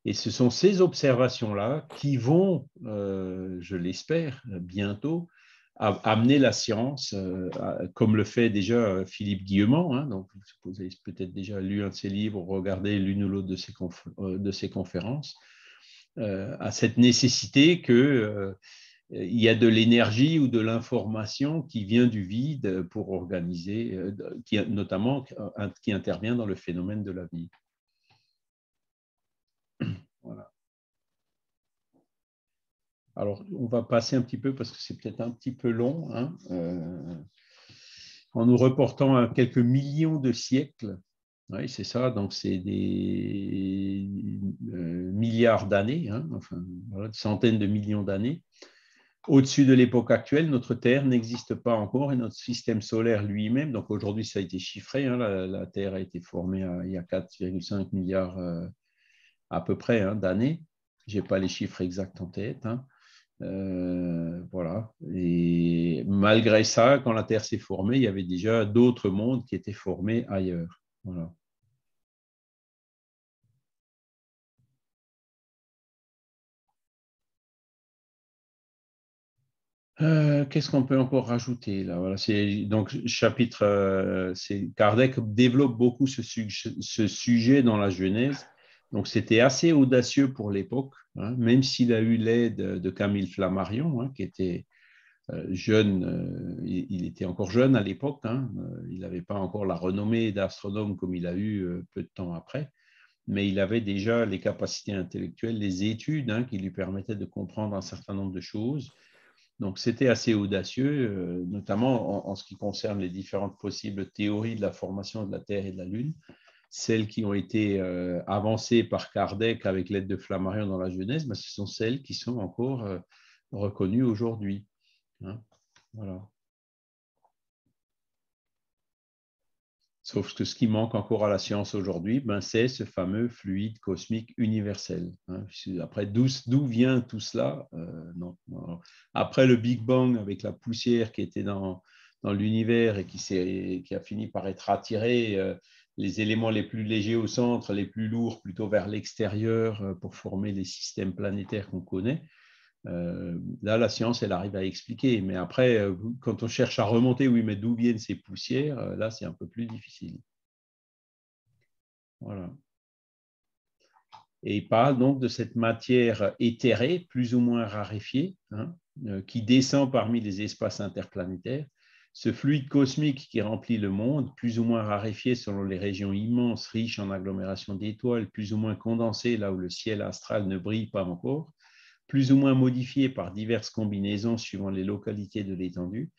Et ce sont ces observations-là qui vont, je l'espère, bientôt, amener la science, comme le fait déjà Philippe Guillemont. Donc, vous avez peut-être déjà lu un de ses livres, regardé l'une ou l'autre de ses conférences, à cette nécessité que il y a de l'énergie ou de l'information qui vient du vide pour organiser, notamment qui intervient dans le phénomène de la vie. Voilà. Alors, on va passer un petit peu parce que c'est peut-être un petit peu long, en nous reportant à quelques millions de siècles. Oui, c'est ça, donc c'est des milliards d'années, des centaines de millions d'années. Au-dessus de l'époque actuelle, notre Terre n'existe pas encore et notre système solaire lui-même, donc aujourd'hui ça a été chiffré, la Terre a été formée il y a 4,5 milliards à peu près d'années. Je n'ai pas les chiffres exacts en tête. Voilà. Et malgré ça, quand la Terre s'est formée, il y avait déjà d'autres mondes qui étaient formés ailleurs. Voilà. Qu'est-ce qu'on peut encore rajouter là? Voilà, donc chapitre, Kardec développe beaucoup ce sujet dans la Genèse. Donc c'était assez audacieux pour l'époque, hein, même s'il a eu l'aide de Camille Flammarion, hein, qui était jeune, il était encore jeune à l'époque, hein, il n'avait pas encore la renommée d'astronome comme il a eu peu de temps après, mais il avait déjà les capacités intellectuelles, les études, hein, qui lui permettaient de comprendre un certain nombre de choses. Donc, c'était assez audacieux, notamment en ce qui concerne les différentes possibles théories de la formation de la Terre et de la Lune. Celles qui ont été avancées par Kardec avec l'aide de Flammarion dans la Genèse, ce sont celles qui sont encore reconnues aujourd'hui. Hein, voilà. Sauf que ce qui manque encore à la science aujourd'hui, c'est ce fameux fluide cosmique universel. Hein. Après, d'où vient tout cela? Non. Après le Big Bang, avec la poussière qui était dans l'univers et qui a fini par être attirée, les éléments les plus légers au centre, les plus lourds plutôt vers l'extérieur pour former les systèmes planétaires qu'on connaît. Là, la science, elle arrive à expliquer. Mais après, quand on cherche à remonter, oui, mais d'où viennent ces poussières, là, c'est un peu plus difficile. Voilà. Et il parle donc de cette matière éthérée, plus ou moins raréfiée, hein, qui descend parmi les espaces interplanétaires. Ce fluide cosmique qui remplit le monde, plus ou moins raréfié selon les régions immenses, riches en agglomérations d'étoiles, plus ou moins condensé là où le ciel astral ne brille pas encore, plus ou moins modifié par diverses combinaisons suivant les localités de l'étendue,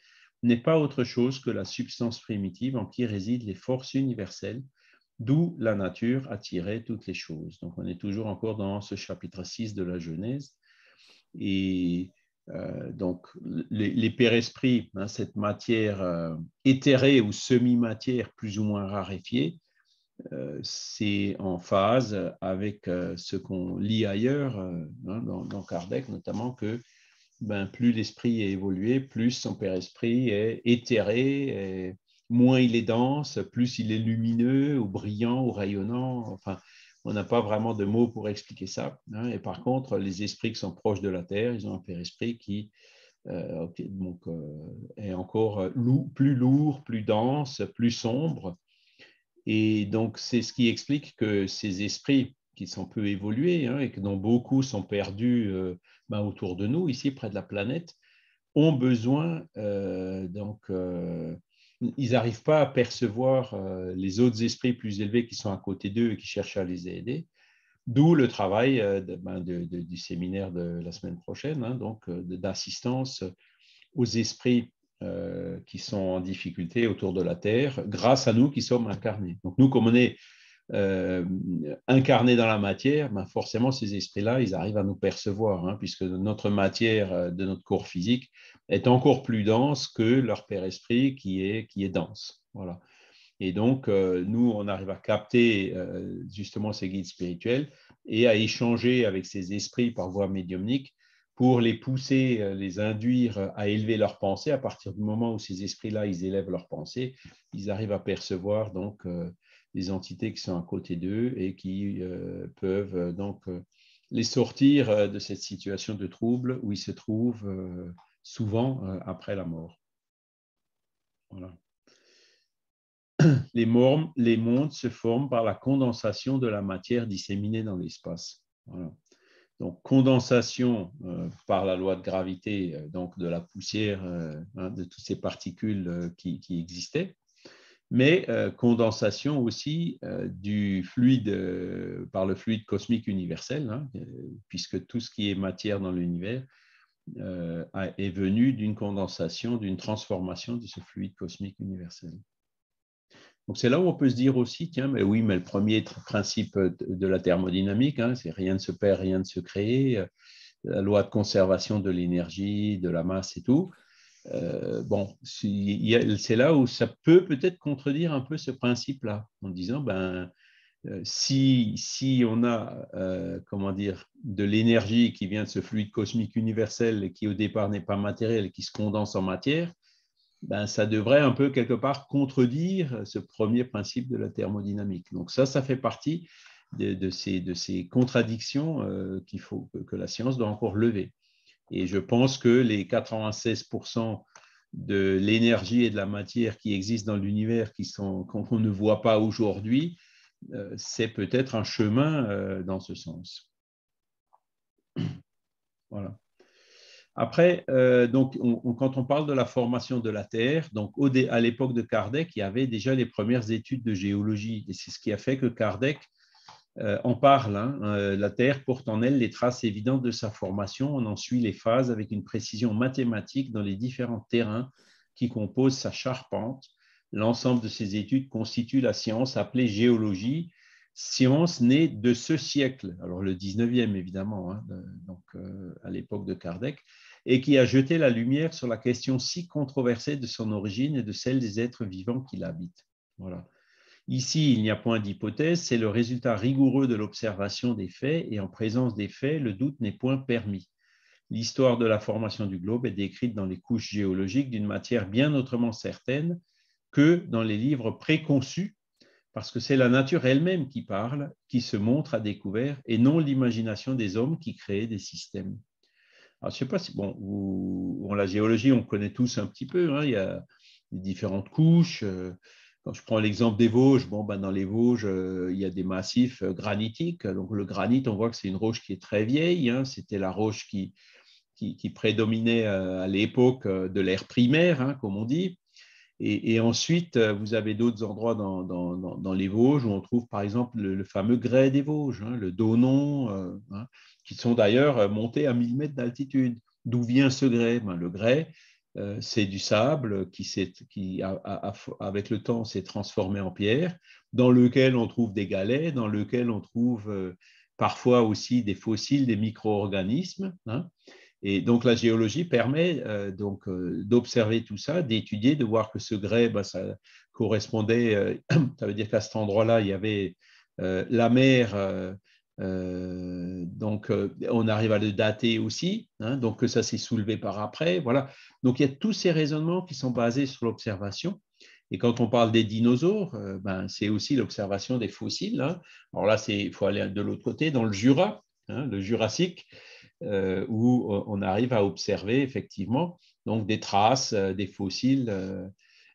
n'est pas autre chose que la substance primitive en qui résident les forces universelles, d'où la nature a tiré toutes les choses. Donc, on est toujours encore dans ce chapitre 6 de la Genèse. Et donc, les pères-esprits, hein, cette matière éthérée ou semi-matière plus ou moins raréfiée, c'est en phase avec ce qu'on lit ailleurs, hein, dans Kardec notamment, que plus l'esprit est évolué, plus son père-esprit est éthéré, et moins il est dense, plus il est lumineux ou brillant ou rayonnant. Enfin, on n'a pas vraiment de mots pour expliquer ça. Hein. Et par contre, les esprits qui sont proches de la Terre, ils ont un père-esprit qui est encore plus lourd, plus dense, plus sombre. Et donc, c'est ce qui explique que ces esprits qui sont peu évolués, hein, et dont beaucoup sont perdus autour de nous, ici près de la planète, ont besoin, ils n'arrivent pas à percevoir les autres esprits plus élevés qui sont à côté d'eux et qui cherchent à les aider. D'où le travail du séminaire de la semaine prochaine, hein, donc d'assistance aux esprits qui sont en difficulté autour de la Terre, grâce à nous qui sommes incarnés. Donc nous, comme on est incarnés dans la matière, forcément, ces esprits-là, ils arrivent à nous percevoir, hein, puisque notre matière de notre corps physique est encore plus dense que leur père-esprit qui est dense. Voilà. Et donc, nous, on arrive à capter justement ces guides spirituels et à échanger avec ces esprits par voie médiumnique pour les pousser, les induire à élever leurs pensées. À partir du moment où ces esprits-là, ils élèvent leurs pensées, ils arrivent à percevoir donc des entités qui sont à côté d'eux et qui peuvent donc les sortir de cette situation de trouble où ils se trouvent souvent après la mort. Voilà. Les mondes se forment par la condensation de la matière disséminée dans l'espace. Voilà. Donc, condensation par la loi de gravité donc de la poussière, de toutes ces particules qui existaient, mais condensation aussi du fluide, par le fluide cosmique universel, hein, puisque tout ce qui est matière dans l'univers est venu d'une condensation, d'une transformation de ce fluide cosmique universel. Donc, c'est là où on peut se dire aussi, tiens, mais oui, mais le premier principe de la thermodynamique, hein, c'est rien ne se perd, rien ne se crée, la loi de conservation de l'énergie, de la masse et tout. C'est là où ça peut peut-être contredire un peu ce principe-là, en disant, si on a comment dire, de l'énergie qui vient de ce fluide cosmique universel et qui au départ n'est pas matériel et qui se condense en matière, ben, ça devrait un peu quelque part contredire ce premier principe de la thermodynamique. Donc ça fait partie de ces contradictions qu'il faut que la science doit encore lever. Et je pense que les 96% de l'énergie et de la matière qui existent dans l'univers qu'on ne voit pas aujourd'hui, c'est peut-être un chemin dans ce sens. Voilà. Après, donc, quand on parle de la formation de la Terre, donc à l'époque de Kardec, il y avait déjà les premières études de géologie. Et c'est ce qui a fait que Kardec en parle. La Terre porte en elle les traces évidentes de sa formation. On en suit les phases avec une précision mathématique dans les différents terrains qui composent sa charpente. L'ensemble de ces études constitue la science appelée géologie, science née de ce siècle, alors le 19e évidemment, donc à l'époque de Kardec, et qui a jeté la lumière sur la question si controversée de son origine et de celle des êtres vivants qui l'habitent. Voilà. Ici, il n'y a point d'hypothèse, c'est le résultat rigoureux de l'observation des faits, et en présence des faits, le doute n'est point permis. L'histoire de la formation du globe est décrite dans les couches géologiques d'une matière bien autrement certaine que dans les livres préconçus, parce que c'est la nature elle-même qui parle, qui se montre à découvert, et non l'imagination des hommes qui créent des systèmes. Alors, je ne sais pas si, la géologie, on connaît tous un petit peu, il y a les différentes couches. Quand je prends l'exemple des Vosges, dans les Vosges, il y a des massifs granitiques. Donc, le granit, on voit que c'est une roche qui est très vieille. C'était la roche qui prédominait à l'époque de l'ère primaire, comme on dit. Et ensuite, vous avez d'autres endroits dans les Vosges où on trouve, par exemple, le fameux grès des Vosges, le Donon, qui sont d'ailleurs montés à 1000 mètres d'altitude. D'où vient ce grès? Le grès, c'est du sable qui avec le temps, s'est transformé en pierre, dans lequel on trouve des galets, dans lequel on trouve parfois aussi des fossiles, des micro-organismes. Et donc, la géologie permet d'observer tout ça, d'étudier, de voir que ce grès, ça correspondait, ça veut dire qu'à cet endroit-là, il y avait la mer, donc on arrive à le dater aussi, donc que ça s'est soulevé par après. Voilà. Donc, il y a tous ces raisonnements qui sont basés sur l'observation. Et quand on parle des dinosaures, c'est aussi l'observation des fossiles. Alors là, il faut aller de l'autre côté, dans le Jura, le Jurassique, où on arrive à observer effectivement donc des traces, des fossiles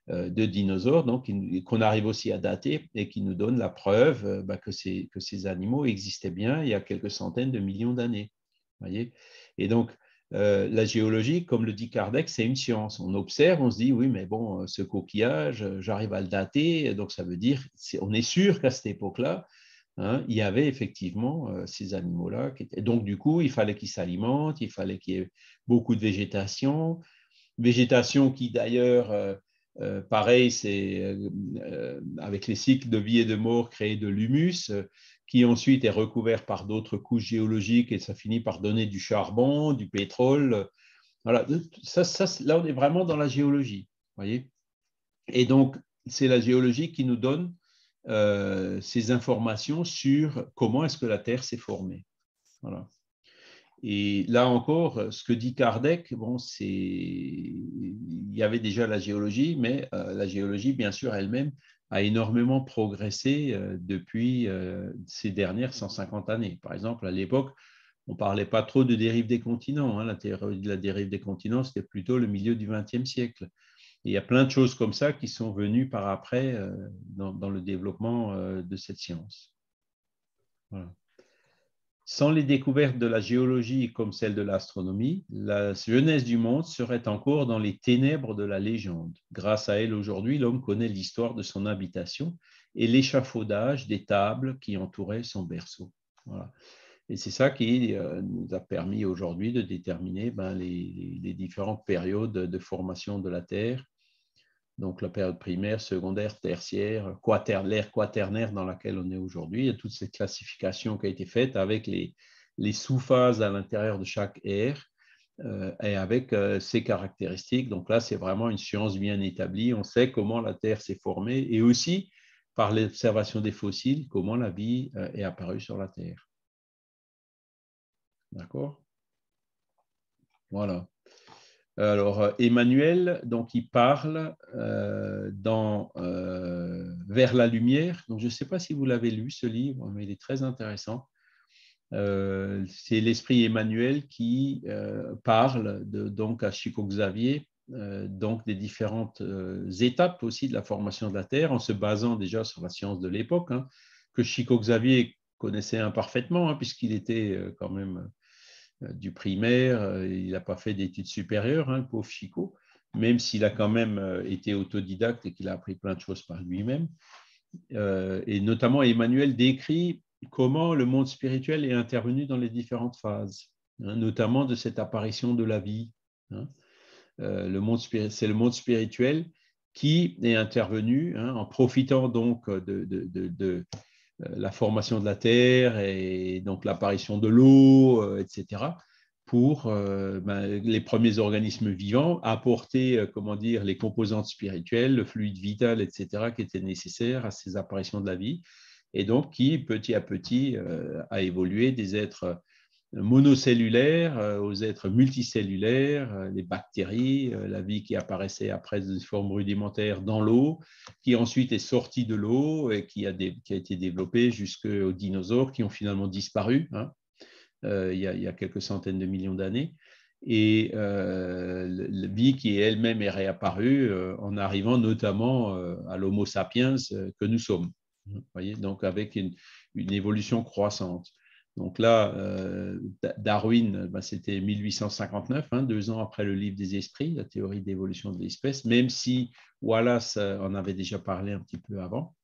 de dinosaures, donc qu'on arrive aussi à dater et qui nous donnent la preuve que ces animaux existaient bien il y a quelques centaines de millions d'années. Voyez ? Et donc, la géologie, comme le dit Kardec, c'est une science. On observe, on se dit, oui, mais bon, ce coquillage, j'arrive à le dater, donc ça veut dire, on est sûr qu'à cette époque-là, il y avait effectivement ces animaux-là. Donc, du coup, il fallait qu'ils s'alimentent, il fallait qu'il y ait beaucoup de végétation qui d'ailleurs, pareil, c'est avec les cycles de vie et de mort, créer de l'humus, qui ensuite est recouvert par d'autres couches géologiques et ça finit par donner du charbon, du pétrole. Voilà, là, on est vraiment dans la géologie, voyez. Et donc, c'est la géologie qui nous donne ces informations sur comment est-ce que la Terre s'est formée. Voilà. Et là encore, ce que dit Kardec, il y avait déjà la géologie, mais la géologie, bien sûr, elle-même a énormément progressé depuis ces dernières 150 années. Par exemple, à l'époque, on ne parlait pas trop de dérive des continents. La théorie de la dérive des continents, c'était plutôt le milieu du XXe siècle. Et il y a plein de choses comme ça qui sont venues par après dans le développement de cette science. Voilà. Sans les découvertes de la géologie comme celle de l'astronomie, la jeunesse du monde serait encore dans les ténèbres de la légende. Grâce à elle, aujourd'hui, l'homme connaît l'histoire de son habitation et l'échafaudage des tables qui entouraient son berceau. Voilà. Et c'est ça qui nous a permis aujourd'hui de déterminer les différentes périodes de formation de la Terre. Donc, la période primaire, secondaire, tertiaire, l'ère quaternaire dans laquelle on est aujourd'hui. Il y a toute cette classification qui a été faite avec les sous-phases à l'intérieur de chaque ère et avec ses caractéristiques. Donc là, c'est vraiment une science bien établie. On sait comment la Terre s'est formée et aussi par l'observation des fossiles, comment la vie est apparue sur la Terre. D'accord? Voilà. Alors, Emmanuel, donc, il parle Vers la lumière. Donc, je ne sais pas si vous l'avez lu, ce livre, mais il est très intéressant. C'est l'esprit Emmanuel qui parle donc à Chico Xavier donc des différentes étapes aussi de la formation de la Terre, en se basant déjà sur la science de l'époque, hein, que Chico Xavier connaissait imparfaitement, hein, puisqu'il était quand même du primaire, il n'a pas fait d'études supérieures, hein, le pauvre Chico, même s'il a quand même été autodidacte et qu'il a appris plein de choses par lui-même. Et notamment, Emmanuel décrit comment le monde spirituel est intervenu dans les différentes phases, hein, notamment de cette apparition de la vie. Hein. C'est le monde spirituel qui est intervenu, hein, en profitant donc de la formation de la Terre et donc l'apparition de l'eau, etc., pour les premiers organismes vivants, apporter, comment dire, les composantes spirituelles, le fluide vital, etc., qui étaient nécessaires à ces apparitions de la vie, et donc qui, petit à petit, a évolué des êtres monocellulaires aux êtres multicellulaires, les bactéries, la vie qui apparaissait après des formes rudimentaires dans l'eau, qui ensuite est sortie de l'eau et qui a été développée jusqu'aux dinosaures qui ont finalement disparu, hein, il y a quelques centaines de millions d'années, et la vie qui elle-même est réapparue en arrivant notamment à l'Homo sapiens que nous sommes. Vous voyez, donc avec une évolution croissante. Donc là, Darwin, c'était 1859, hein, 2 ans après le livre des esprits, la théorie d'évolution de l'espèce, même si Wallace en avait déjà parlé un petit peu avant.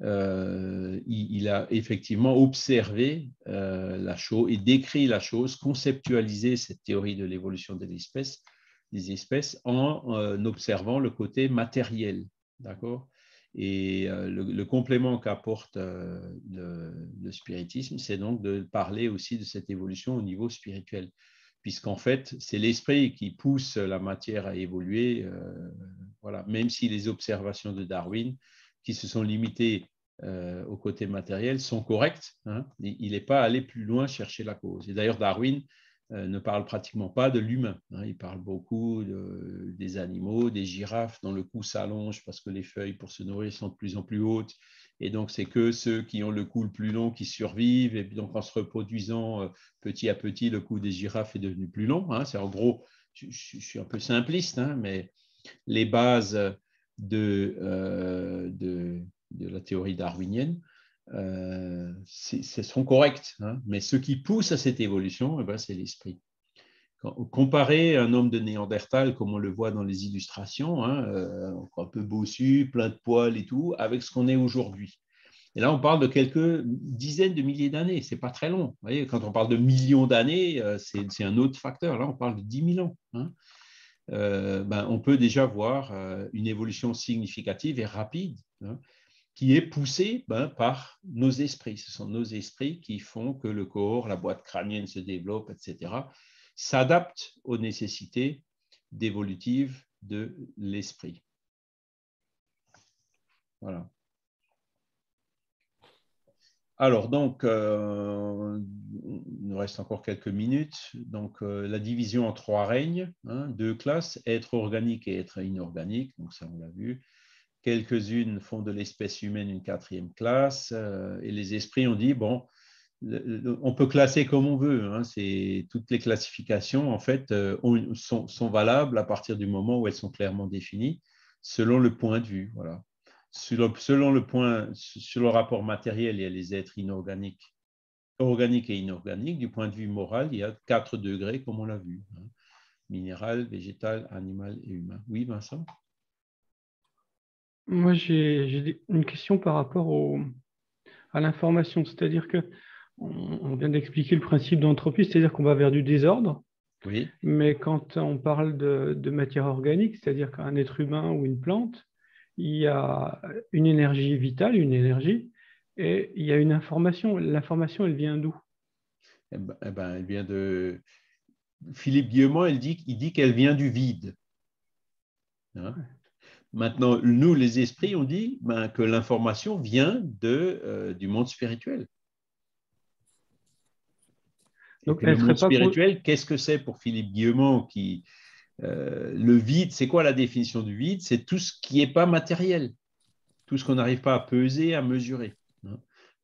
Il a effectivement observé la chose et décrit la chose, conceptualisé cette théorie de l'évolution des espèces en observant le côté matériel. D'accord ? Et le complément qu'apporte le spiritisme, c'est donc de parler aussi de cette évolution au niveau spirituel, puisqu'en fait, c'est l'esprit qui pousse la matière à évoluer, voilà. Même si les observations de Darwin, qui se sont limitées au côté matériel, sont correctes, hein, il n'est pas allé plus loin chercher la cause. Et d'ailleurs, Darwin ne parle pratiquement pas de l'humain, hein. Il parle beaucoup des animaux, des girafes dont le cou s'allonge parce que les feuilles pour se nourrir sont de plus en plus hautes, et donc c'est que ceux qui ont le cou le plus long qui survivent, et donc en se reproduisant petit à petit, le cou des girafes est devenu plus long, hein. C'est en gros, je suis un peu simpliste, hein, mais les bases de la théorie darwinienne sont correctes, hein, mais ce qui pousse à cette évolution, c'est l'esprit. Comparer un homme de Néandertal, comme on le voit dans les illustrations, hein, un peu bossu, plein de poils et tout, avec ce qu'on est aujourd'hui. Et là, on parle de quelques dizaines de milliers d'années, c'est pas très long. Vous voyez, quand on parle de millions d'années, c'est un autre facteur. Là, on parle de 10 000 ans. Hein. On peut déjà voir une évolution significative et rapide, hein, qui est poussée par nos esprits. Ce sont nos esprits qui font que le corps, la boîte crânienne se développe, etc., s'adaptent aux nécessités d'évolutives de l'esprit. Voilà. Alors, donc, il nous reste encore quelques minutes. Donc, la division en 3 règnes, hein, 2 classes, être organique et être inorganique. Donc, ça, on l'a vu. Quelques-unes font de l'espèce humaine une 4e classe. Et les esprits ont dit, bon, on peut classer comme on veut. Hein, toutes les classifications, en fait, sont valables à partir du moment où elles sont clairement définies, selon le point de vue. Voilà. Sur le rapport matériel, il y a les êtres inorganiques, organiques et inorganiques. Du point de vue moral, il y a 4 degrés, comme on l'a vu. Hein. Minéral, végétal, animal et humain. Oui, Vincent ? Moi, j'ai une question par rapport à l'information. C'est-à-dire que on vient d'expliquer le principe d'entropie, c'est-à-dire qu'on va vers du désordre. Oui. Mais quand on parle de matière organique, c'est-à-dire qu'un être humain ou une plante, il y a une énergie vitale, une énergie, et il y a une information. L'information, elle vient d'où? Elle vient de... Philippe Guillemot, il dit qu'elle vient du vide. Hein? Maintenant, nous, les esprits, on dit que l'information vient du monde spirituel. Donc, le monde spirituel, qu'est-ce que c'est pour Philippe Guillemot le vide, c'est quoi la définition du vide? C'est tout ce qui n'est pas matériel, tout ce qu'on n'arrive pas à peser, à mesurer.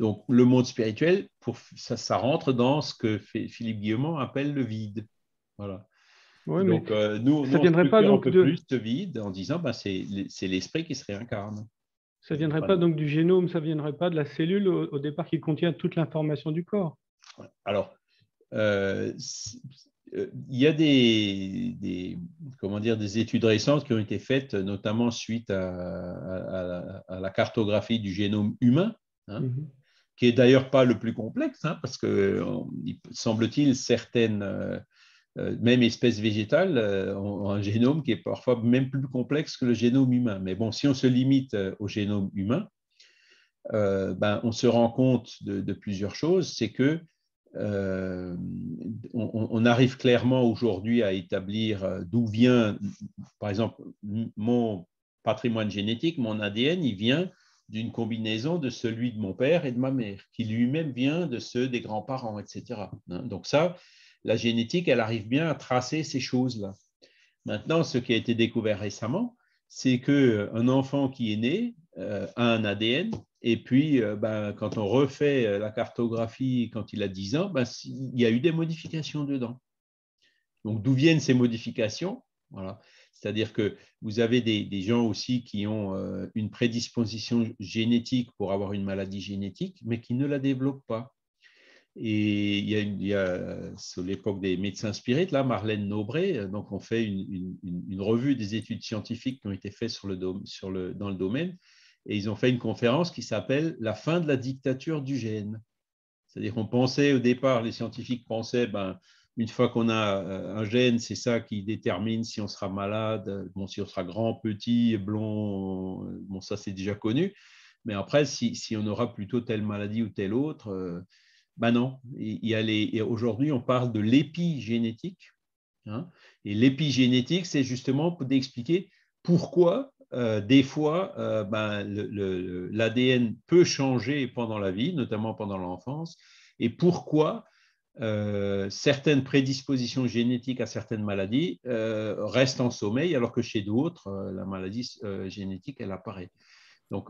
Donc, le monde spirituel, ça rentre dans ce que Philippe Guillemot appelle le vide. Voilà. Oui, donc, nous, on structure un peu plus ce vide en disant c'est l'esprit qui se réincarne. Ça ne viendrait pas donc du génome, ça ne viendrait pas de la cellule au départ qui contient toute l'information du corps. Alors, il y a des études récentes qui ont été faites, notamment suite à la cartographie du génome humain, qui est d'ailleurs pas le plus complexe, parce que semble-t-il certaines même espèces végétales ont un génome qui est parfois même plus complexe que le génome humain. Mais bon, si on se limite au génome humain, on se rend compte de plusieurs choses. C'est que on arrive clairement aujourd'hui à établir d'où vient, par exemple, mon patrimoine génétique, mon ADN, il vient d'une combinaison de celui de mon père et de ma mère, qui lui-même vient de ceux des grands-parents, etc. Donc ça, la génétique, elle arrive bien à tracer ces choses-là. Maintenant, ce qui a été découvert récemment, c'est qu'un enfant qui est né a un ADN, et puis quand on refait la cartographie quand il a 10 ans, il y a eu des modifications dedans. Donc, d'où viennent ces modifications? Voilà. C'est-à-dire que vous avez des gens aussi qui ont une prédisposition génétique pour avoir une maladie génétique, mais qui ne la développent pas. Et il y a sur l'époque des médecins spirites, là, Marlène Nobré, donc on fait une revue des études scientifiques qui ont été faites dans le domaine, et ils ont fait une conférence qui s'appelle « La fin de la dictature du gène ». C'est-à-dire qu'on pensait au départ, les scientifiques pensaient, une fois qu'on a un gène, c'est ça qui détermine si on sera malade, si on sera grand, petit, blond, ça c'est déjà connu, mais après, si on aura plutôt telle maladie ou telle autre… non, aujourd'hui on parle de l'épigénétique, et l'épigénétique c'est justement pour d'expliquer pourquoi des fois l'ADN peut changer pendant la vie, notamment pendant l'enfance, et pourquoi certaines prédispositions génétiques à certaines maladies restent en sommeil alors que chez d'autres la maladie génétique elle apparaît. Donc,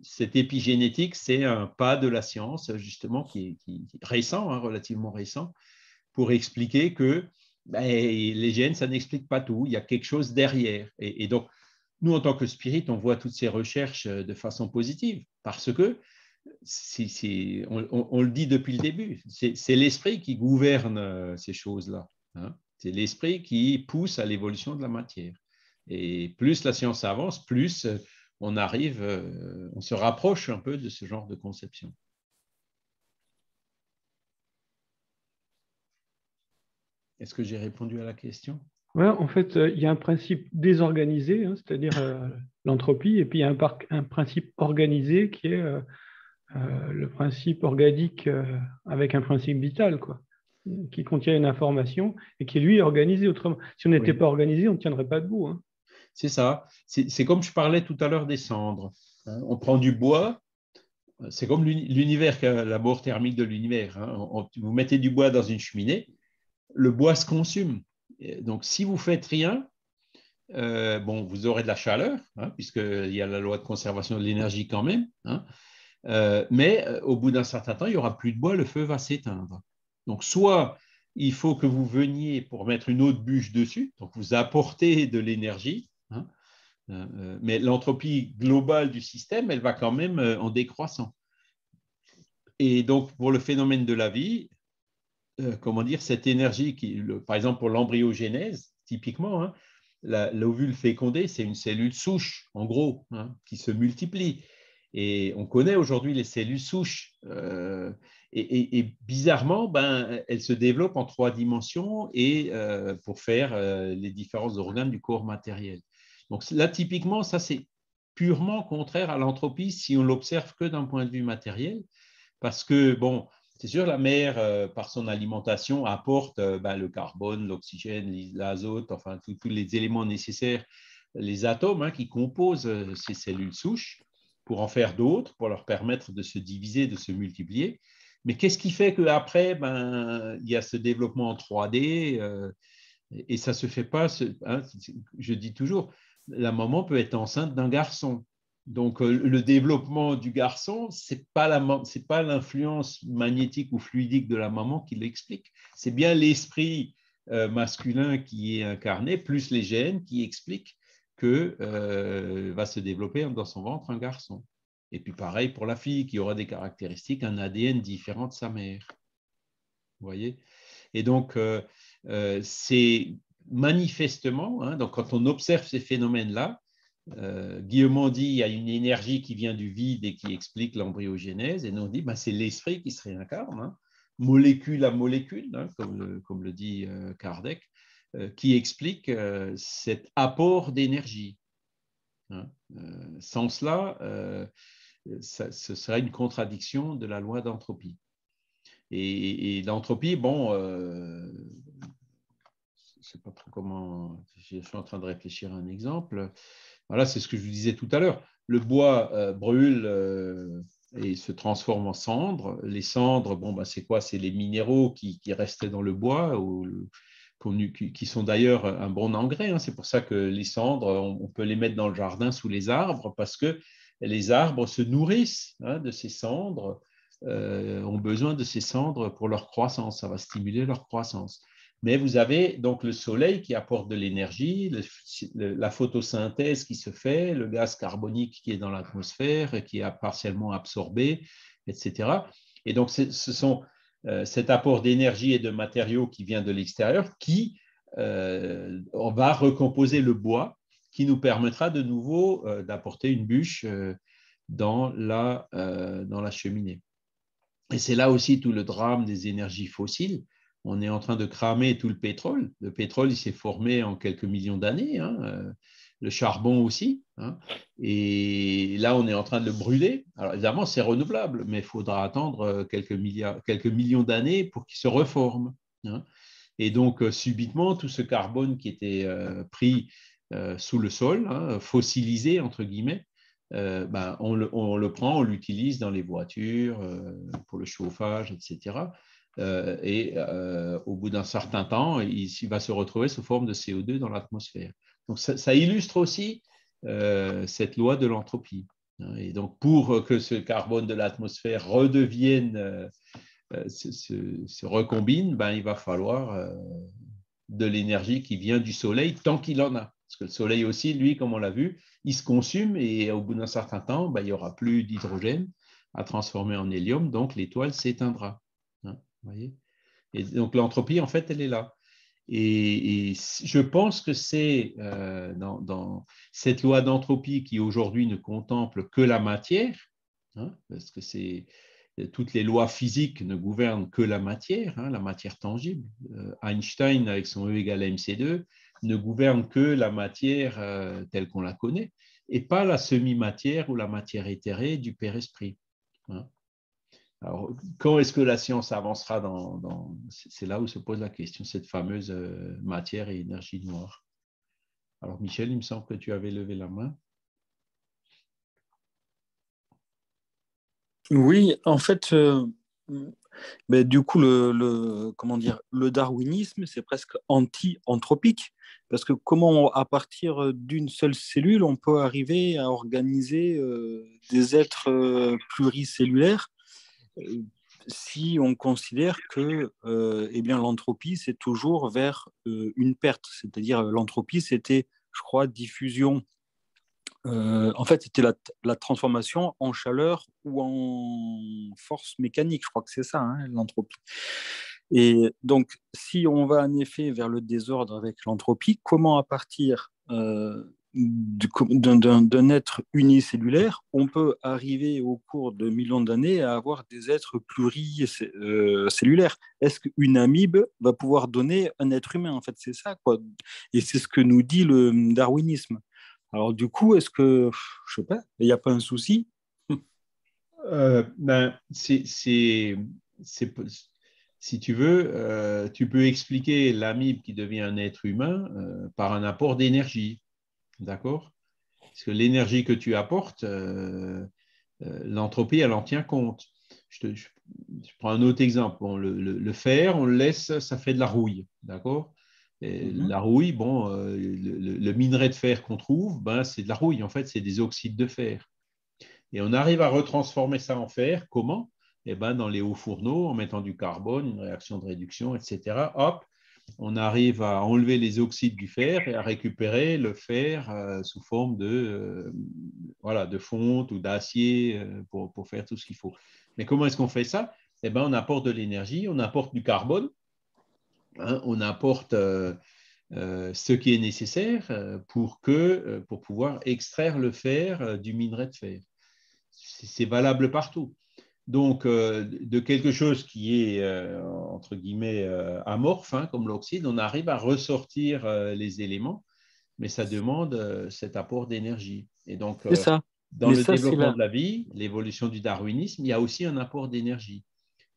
cette épigénétique, c'est un pas de la science, justement, qui est récent, relativement récent, pour expliquer que les gènes, ça n'explique pas tout, il y a quelque chose derrière. Et donc, nous, en tant que spirit, on voit toutes ces recherches de façon positive, parce que, on le dit depuis le début, c'est l'esprit qui gouverne ces choses-là. C'est l'esprit qui pousse à l'évolution de la matière. Et plus la science avance, plus on se rapproche un peu de ce genre de conception. Est-ce que j'ai répondu à la question? Oui, en fait, il y a un principe désorganisé, c'est-à-dire l'entropie, et puis il y a un principe organisé qui est le principe organique avec un principe vital, qui contient une information et qui, lui, est organisé autrement. Si on n'était pas organisé, on ne tiendrait pas debout. C'est ça. C'est comme je parlais tout à l'heure des cendres. On prend du bois, c'est comme l'univers, la mort thermique de l'univers. Vous mettez du bois dans une cheminée, le bois se consume. Donc, si vous ne faites rien, vous aurez de la chaleur, puisqu'il y a la loi de conservation de l'énergie quand même. Mais au bout d'un certain temps, il n'y aura plus de bois, le feu va s'éteindre. Donc, soit il faut que vous veniez pour mettre une autre bûche dessus, donc vous apportez de l'énergie, mais l'entropie globale du système, elle va quand même en décroissant. Et donc, pour le phénomène de la vie, cette énergie, par exemple pour l'embryogénèse, typiquement, l'ovule fécondé, c'est une cellule souche, en gros, qui se multiplie. Et on connaît aujourd'hui les cellules souches. Et bizarrement, elles se développent en 3 dimensions et pour faire les différents organes du corps matériel. Donc là, typiquement, ça, c'est purement contraire à l'entropie si on l'observe que d'un point de vue matériel. Parce que, c'est sûr, la mer, par son alimentation, apporte le carbone, l'oxygène, l'azote, enfin, tous les éléments nécessaires les atomes qui composent ces cellules souches pour en faire d'autres, pour leur permettre de se diviser, de se multiplier. Mais qu'est-ce qui fait qu'après, il y a ce développement en 3D et ça ne se fait pas, je dis toujours, la maman peut être enceinte d'un garçon. Donc, le développement du garçon, ce n'est pas l'influence magnétique ou fluidique de la maman qui l'explique. C'est bien l'esprit masculin qui est incarné, plus les gènes qui expliquent que va se développer dans son ventre un garçon. Et puis pareil pour la fille qui aura des caractéristiques, un ADN différent de sa mère. Vous voyez? Et donc, c'est manifestement, donc quand on observe ces phénomènes-là, Guillemot dit il y a une énergie qui vient du vide et qui explique l'embryogénèse, et nous on dit c'est l'esprit qui se réincarne, molécule à molécule, comme le dit Kardec, qui explique cet apport d'énergie. Sans cela, ce serait une contradiction de la loi d'entropie. Et l'entropie, je ne sais pas trop comment, je suis en train de réfléchir à un exemple. Voilà, c'est ce que je vous disais tout à l'heure. Le bois brûle et se transforme en cendres. Les cendres, c'est quoi? C'est les minéraux qui restaient dans le bois, qui sont d'ailleurs un bon engrais. C'est pour ça que les cendres, on peut les mettre dans le jardin sous les arbres, parce que les arbres se nourrissent de ces cendres, ont besoin de ces cendres pour leur croissance. Ça va stimuler leur croissance. Mais vous avez donc le soleil qui apporte de l'énergie, la photosynthèse qui se fait, le gaz carbonique qui est dans l'atmosphère et qui est partiellement absorbé, etc. Et donc, ce sont cet apport d'énergie et de matériaux qui vient de l'extérieur qui on va recomposer le bois, qui nous permettra de nouveau d'apporter une bûche dans la cheminée. Et c'est là aussi tout le drame des énergies fossiles. On est en train de cramer tout le pétrole. Le pétrole, il s'est formé en quelques millions d'années, le charbon aussi. Et là, on est en train de le brûler. Alors évidemment, c'est renouvelable, mais il faudra attendre quelques millions d'années pour qu'il se reforme. Et donc, subitement, tout ce carbone qui était pris sous le sol, fossilisé, entre guillemets, on le prend, on l'utilise dans les voitures, pour le chauffage, etc. Au bout d'un certain temps, il va se retrouver sous forme de CO2 dans l'atmosphère. Donc, ça illustre aussi cette loi de l'entropie. Et donc, pour que ce carbone de l'atmosphère redevienne, se recombine, il va falloir de l'énergie qui vient du soleil tant qu'il en a. Parce que le soleil aussi, lui, comme on l'a vu, il se consume et au bout d'un certain temps, il n'y aura plus d'hydrogène à transformer en hélium, donc l'étoile s'éteindra. Voyez. Et donc l'entropie, en fait, elle est là. Et je pense que c'est dans cette loi d'entropie qui aujourd'hui ne contemple que la matière, parce que toutes les lois physiques ne gouvernent que la matière tangible. Einstein, avec son E égale mc2, ne gouverne que la matière telle qu'on la connaît, et pas la semi-matière ou la matière éthérée du Père-Esprit. Alors, quand est-ce que la science avancera c'est là où se pose la question, cette fameuse matière et énergie noire. Alors, Michel, il me semble que tu avais levé la main. Oui, en fait, du coup, le darwinisme, c'est presque anti-anthropique, parce que comment, à partir d'une seule cellule, on peut arriver à organiser des êtres pluricellulaires si on considère que l'entropie, c'est toujours vers une perte, c'est-à-dire l'entropie, c'était, je crois, diffusion. En fait, c'était la transformation en chaleur ou en force mécanique. Je crois que c'est ça, l'entropie. Et donc, si on va en effet vers le désordre avec l'entropie, comment à partir d'un être unicellulaire, on peut arriver au cours de millions d'années à avoir des êtres pluricellulaires? Est-ce qu'une amibe va pouvoir donner un être humain? En fait, c'est ça, quoi. Et c'est ce que nous dit le darwinisme. Alors du coup, est-ce que, je sais pas, il n'y a pas un souci? Si tu veux, tu peux expliquer l'amibe qui devient un être humain par un apport d'énergie. d'accord? Parce que l'énergie que tu apportes, l'entropie, elle en tient compte. Je prends un autre exemple. Bon, le fer, on le laisse, ça fait de la rouille, d'accord? La rouille, bon, le minerai de fer qu'on trouve, ben, c'est de la rouille. En fait, c'est des oxydes de fer. Et on arrive à retransformer ça en fer. Comment? Eh ben, dans les hauts fourneaux, en mettant du carbone, une réaction de réduction, etc. Hop, on arrive à enlever les oxydes du fer et à récupérer le fer sous forme voilà, de fonte ou d'acier pour faire tout ce qu'il faut. Mais comment est-ce qu'on fait ça? Eh ben, on apporte de l'énergie, on apporte du carbone, hein, on apporte ce qui est nécessaire pour pouvoir extraire le fer du minerai de fer. C'est valable partout. Donc, de quelque chose qui est, entre guillemets, amorphe, hein, comme l'oxyde, on arrive à ressortir les éléments, mais ça demande cet apport d'énergie. Et donc, C'est ça. dans Mais le ça, c'est développement là. de la vie, l'évolution du darwinisme, il y a aussi un apport d'énergie,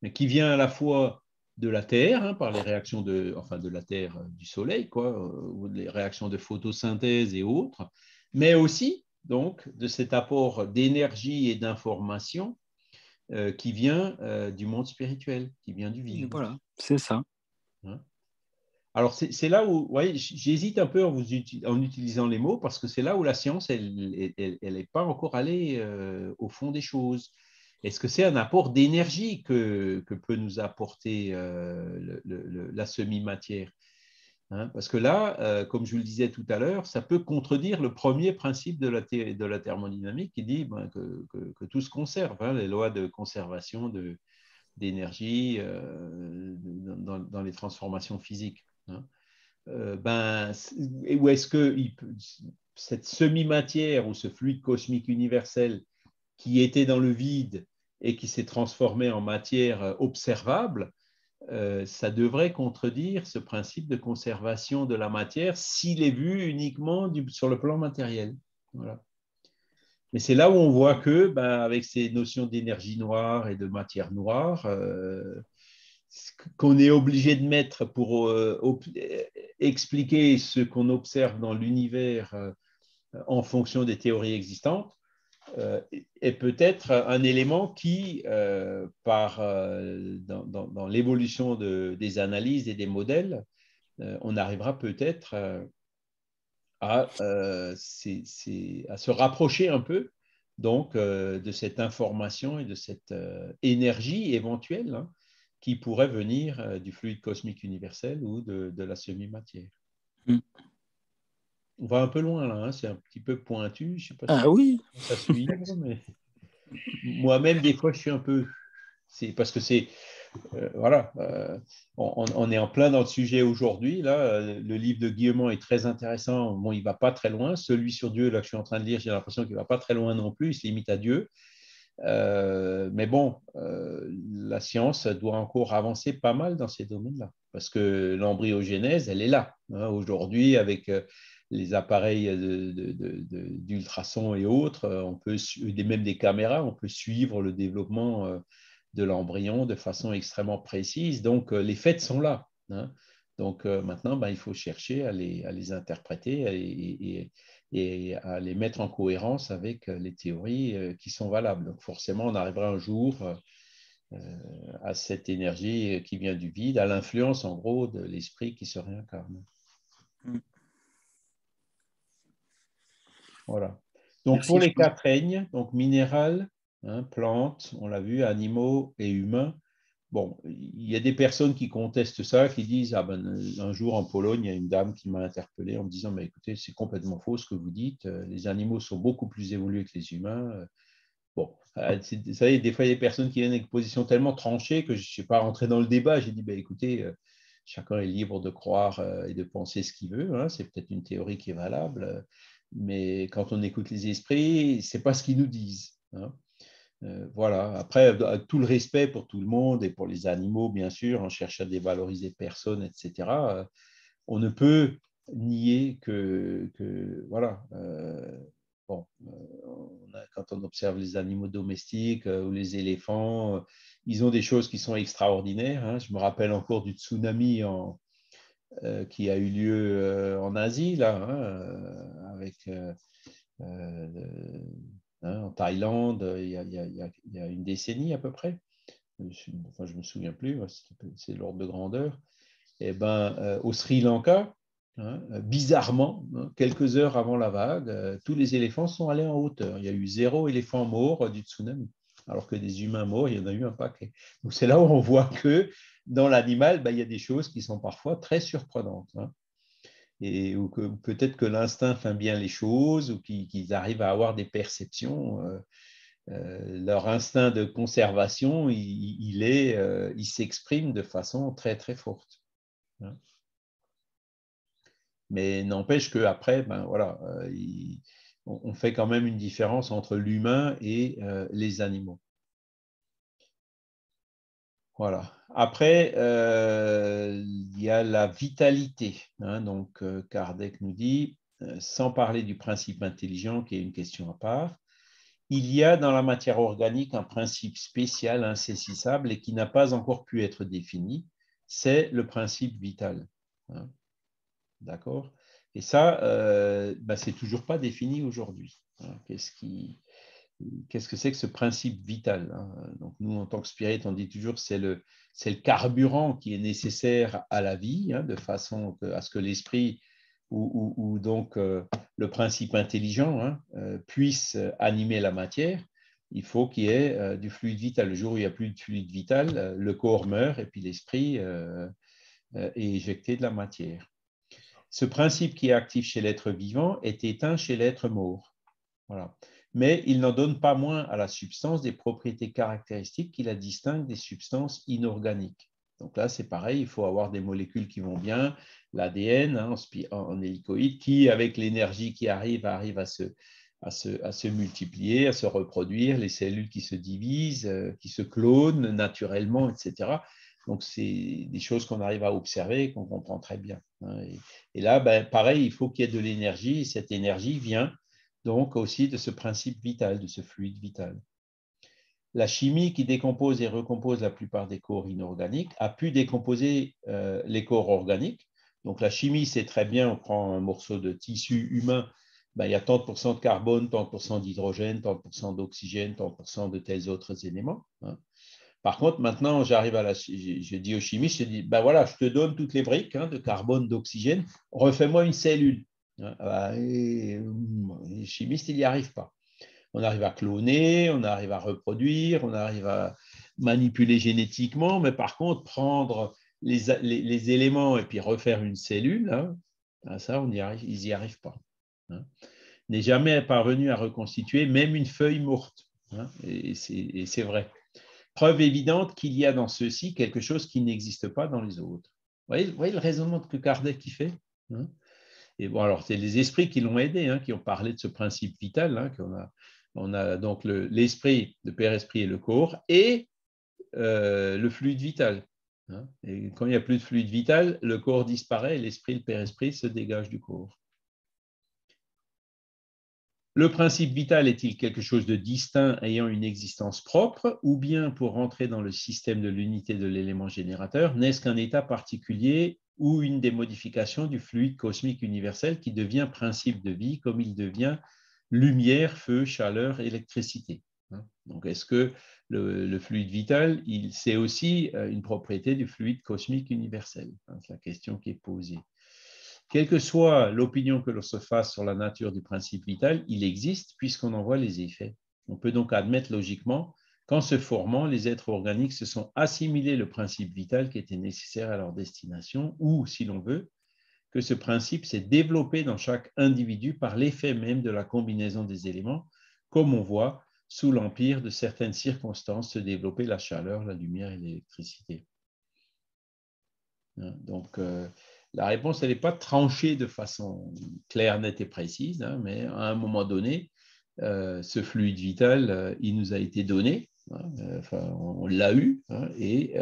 mais qui vient à la fois de la Terre, hein, par les réactions de la Terre, du Soleil, quoi, ou les réactions de photosynthèse et autres, mais aussi donc de cet apport d'énergie et d'information qui vient du monde spirituel, qui vient du vivre. Voilà, c'est ça. Hein. Alors, c'est là où j'hésite un peu en utilisant les mots, parce que c'est là où la science, elle n'est pas encore allée au fond des choses. Est-ce que c'est un apport d'énergie que peut nous apporter la semi-matière? Hein, parce que là, comme je vous le disais tout à l'heure, ça peut contredire le premier principe de la thermodynamique qui dit que tout se conserve, hein, les lois de conservation d'énergie dans les transformations physiques. Hein. Ou est-ce que cette semi-matière ou ce fluide cosmique universel qui était dans le vide et qui s'est transformé en matière observable, ça devrait contredire ce principe de conservation de la matière s'il est vu uniquement sur le plan matériel. Voilà. Mais c'est là où on voit que, avec ces notions d'énergie noire et de matière noire, qu'on est obligé de mettre pour expliquer ce qu'on observe dans l'univers en fonction des théories existantes, est peut-être un élément qui, dans l'évolution des analyses et des modèles, on arrivera peut-être à se rapprocher un peu donc, de cette information et de cette énergie éventuelle, hein, qui pourrait venir du fluide cosmique universel ou de la semi-matière. On va un peu loin là, hein, c'est un petit peu pointu, je ne sais pas si oui. ça suivre, mais moi-même, des fois, je suis un peu... C'est parce que c'est... voilà, on est en plein dans le sujet aujourd'hui. Là, le livre de Guillemont est très intéressant. Bon, il ne va pas très loin. Celui sur Dieu, là, que je suis en train de lire, j'ai l'impression qu'il ne va pas très loin non plus. Il se limite à Dieu. Mais bon, la science doit encore avancer pas mal dans ces domaines-là. Parce que l'embryogénèse, elle est là. Hein, aujourd'hui, avec les appareils d'ultrasons et autres, on peut, même des caméras, on peut suivre le développement de l'embryon de façon extrêmement précise. Donc, les faits sont là. Hein. Donc, maintenant, il faut chercher à les interpréter et à les mettre en cohérence avec les théories qui sont valables. Donc, forcément, on arrivera un jour à cette énergie qui vient du vide, à l'influence, en gros, de l'esprit qui se réincarne. Voilà. Donc, merci. Pour les 4 règnes, donc minéral, hein, plantes, on l'a vu, animaux et humains. Bon, il y a des personnes qui contestent ça, qui disent un jour en Pologne, il y a une dame qui m'a interpellé en me disant écoutez, c'est complètement faux ce que vous dites, les animaux sont beaucoup plus évolués que les humains. Bon, vous savez, des fois, il y a des personnes qui viennent avec une position tellement tranchée que je ne suis pas rentré dans le débat. J'ai dit écoutez, chacun est libre de croire et de penser ce qu'il veut, hein, c'est peut-être une théorie qui est valable, mais quand on écoute les esprits, ce n'est pas ce qu'ils nous disent. Hein. Voilà. Après, tout le respect pour tout le monde et pour les animaux, bien sûr, on cherche à dévaloriser personne, etc. On ne peut nier que voilà. Bon, quand on observe les animaux domestiques ou les éléphants, ils ont des choses qui sont extraordinaires. Hein. Je me rappelle encore du tsunami qui a eu lieu en Asie, là, hein, en Thaïlande, il y a une décennie à peu près. Enfin, je ne me souviens plus, c'est l'ordre de grandeur. Et au Sri Lanka, bizarrement, quelques heures avant la vague, tous les éléphants sont allés en hauteur. Il y a eu 0 éléphant mort du tsunami, alors que des humains morts, il y en a eu un paquet. Donc c'est là où on voit que dans l'animal, il y a des choses qui sont parfois très surprenantes. Et ou que peut-être que l'instinct fait bien les choses, ou qu'ils arrivent à avoir des perceptions. Leur instinct de conservation, il s'exprime de façon très, très forte. Mais n'empêche qu'après, on fait quand même une différence entre l'humain et les animaux. Voilà. Après, il y a la vitalité. Donc, Kardec nous dit, sans parler du principe intelligent, qui est une question à part, il y a dans la matière organique un principe spécial, insaisissable et qui n'a pas encore pu être défini, c'est le principe vital. D'accord? Et ça, c'est toujours pas défini aujourd'hui. Qu'est-ce que c'est que ce principe vital? Donc nous, en tant que spirit, on dit toujours que c'est le carburant qui est nécessaire à la vie, de façon à ce que l'esprit ou donc le principe intelligent puisse animer la matière. Il faut qu'il y ait du fluide vital. Le jour où il n'y a plus de fluide vital, le corps meurt et puis l'esprit est éjecté de la matière. Ce principe qui est actif chez l'être vivant est éteint chez l'être mort. Voilà. Mais il n'en donne pas moins à la substance des propriétés caractéristiques qui la distinguent des substances inorganiques. Donc là, c'est pareil, il faut avoir des molécules qui vont bien, l'ADN en hélicoïde, qui, avec l'énergie qui arrive à se multiplier, à se reproduire, les cellules qui se divisent, qui se clonent naturellement, etc. Donc, c'est des choses qu'on arrive à observer et qu'on comprend très bien. Et là, pareil, il faut qu'il y ait de l'énergie, et cette énergie vient donc aussi de ce principe vital, de ce fluide vital. La chimie qui décompose et recompose la plupart des corps inorganiques a pu décomposer les corps organiques. Donc la chimie, c'est très bien, on prend un morceau de tissu humain, il y a tant de % de carbone, tant de % d'hydrogène, tant de % d'oxygène, tant de % de tels autres éléments. Par contre, maintenant, je dis aux chimistes, je dis, voilà, je te donne toutes les briques de carbone, d'oxygène, refais-moi une cellule. Les chimistes, ils n'y arrivent pas. On arrive à cloner, on arrive à reproduire, on arrive à manipuler génétiquement, mais par contre, prendre les éléments et puis refaire une cellule, ça, ils n'y arrivent pas. N'est jamais parvenu à reconstituer même une feuille morte. Et c'est vrai. Preuve évidente qu'il y a dans ceux-ci quelque chose qui n'existe pas dans les autres. Vous voyez le raisonnement que Kardec fait. Et bon, alors, c'est les esprits qui l'ont aidé, qui ont parlé de ce principe vital, on a donc l'esprit, le Père-Esprit et le corps, et le fluide vital. Et quand il n'y a plus de fluide vital, le corps disparaît et l'esprit, le Père-Esprit, se dégage du corps. Le principe vital est-il quelque chose de distinct ayant une existence propre, ou bien pour rentrer dans le système de l'unité de l'élément générateur, n'est-ce qu'un état particulier ou une des modifications du fluide cosmique universel qui devient principe de vie comme il devient lumière, feu, chaleur, électricité? Donc, est-ce que le fluide vital, c'est aussi une propriété du fluide cosmique universel? C'est la question qui est posée. Quelle que soit l'opinion que l'on se fasse sur la nature du principe vital, il existe puisqu'on en voit les effets. On peut donc admettre logiquement qu'en se formant, les êtres organiques se sont assimilés le principe vital qui était nécessaire à leur destination, ou, si l'on veut, que ce principe s'est développé dans chaque individu par l'effet même de la combinaison des éléments, comme on voit sous l'empire de certaines circonstances se développer la chaleur, la lumière et l'électricité. Donc, la réponse, elle n'est pas tranchée de façon claire, nette et précise, mais à un moment donné, ce fluide vital, il nous a été donné, on l'a eu, et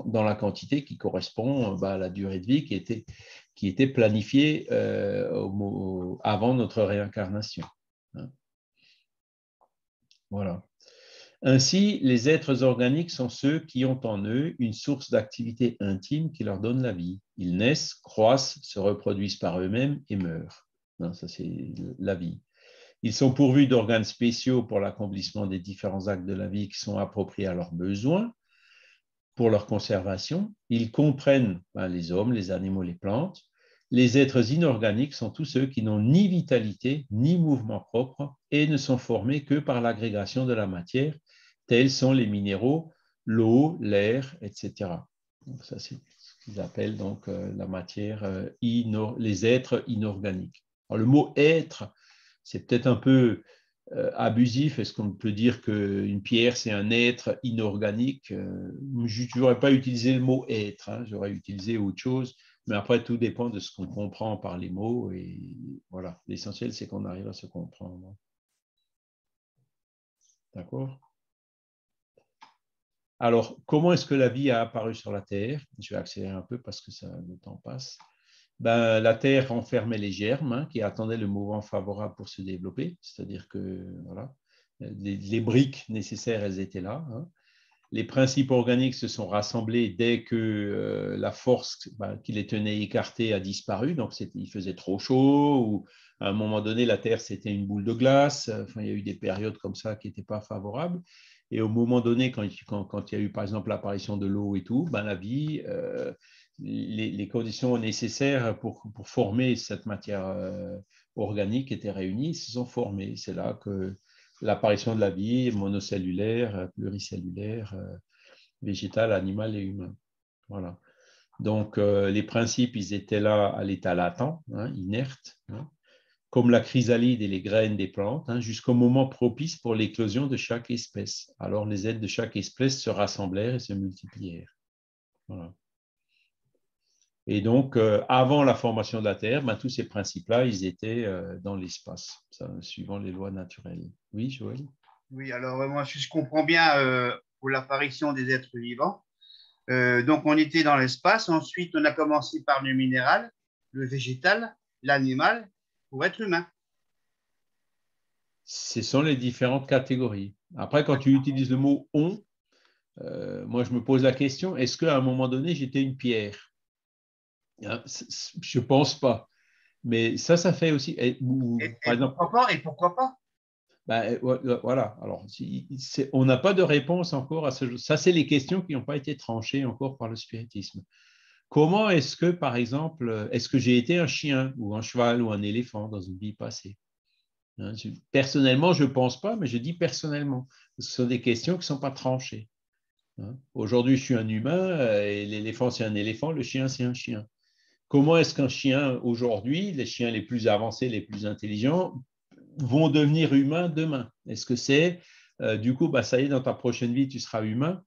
dans la quantité qui correspond à la durée de vie qui était planifiée avant notre réincarnation. Voilà. Ainsi, les êtres organiques sont ceux qui ont en eux une source d'activité intime qui leur donne la vie. Ils naissent, croissent, se reproduisent par eux-mêmes et meurent. hein, ça c'est la vie. Ils sont pourvus d'organes spéciaux pour l'accomplissement des différents actes de la vie qui sont appropriés à leurs besoins, pour leur conservation. Ils comprennent les hommes, les animaux, les plantes. Les êtres inorganiques sont tous ceux qui n'ont ni vitalité, ni mouvement propre et ne sont formés que par l'agrégation de la matière, tels sont les minéraux, l'eau, l'air, etc. Donc ça, c'est ce qu'ils appellent donc la matière, les êtres inorganiques. Alors, le mot être, c'est peut-être un peu abusif. Est-ce qu'on peut dire qu'une pierre, c'est un être inorganique? Je n'aurais pas utilisé le mot être, hein, j'aurais utilisé autre chose. Mais après, tout dépend de ce qu'on comprend par les mots. Et voilà, l'essentiel, c'est qu'on arrive à se comprendre. D'accord? Alors, comment est-ce que la vie a apparu sur la Terre? Je vais accélérer un peu parce que le temps passe. La Terre renfermait les germes hein, qui attendaient le mouvement favorable pour se développer. C'est-à-dire que voilà, les briques nécessaires, elles étaient là. Hein. Les principes organiques se sont rassemblés dès que la force qui les tenait écartés a disparu. Donc, il faisait trop chaud ou à un moment donné, la Terre, c'était une boule de glace. Enfin, il y a eu des périodes comme ça qui n'étaient pas favorables. Et au moment donné, quand il y a eu, par exemple, l'apparition de l'eau et tout, la vie, les conditions nécessaires pour former cette matière organique étaient réunies, se sont formées. C'est là que l'apparition de la vie monocellulaire, pluricellulaire, végétale, animale et humaine. Voilà. Donc, les principes, ils étaient là à l'état latent, hein, inerte, hein, comme la chrysalide et les graines des plantes, hein, jusqu'au moment propice pour l'éclosion de chaque espèce. Alors, les êtres de chaque espèce se rassemblèrent et se multiplièrent. Voilà. Et donc, avant la formation de la Terre, tous ces principes-là, ils étaient dans l'espace, suivant les lois naturelles. Oui, Joël? Oui, alors moi, je comprends bien pour l'apparition des êtres vivants. Donc, on était dans l'espace. Ensuite, on a commencé par le minéral, le végétal, l'animal, pour être humain. Ce sont les différentes catégories. Après, quand tu utilises le mot « on », moi, je me pose la question, est-ce qu'à un moment donné, j'étais une pierre? Hein, je ne pense pas. Mais ça fait aussi… Par exemple, pourquoi pas? Voilà. Alors, on n'a pas de réponse encore à ce jour. Ça, c'est les questions qui n'ont pas été tranchées encore par le spiritisme. Comment est-ce que, par exemple, est-ce que j'ai été un chien ou un cheval ou un éléphant dans une vie passée? Hein, personnellement, je ne pense pas, mais je dis personnellement. Ce sont des questions qui ne sont pas tranchées. Hein. Aujourd'hui, je suis un humain et l'éléphant, c'est un éléphant, le chien, c'est un chien. Comment est-ce qu'un chien, aujourd'hui, les chiens les plus avancés, les plus intelligents, vont devenir humains demain? Est-ce que c'est, du coup, ça y est, dans ta prochaine vie, tu seras humain?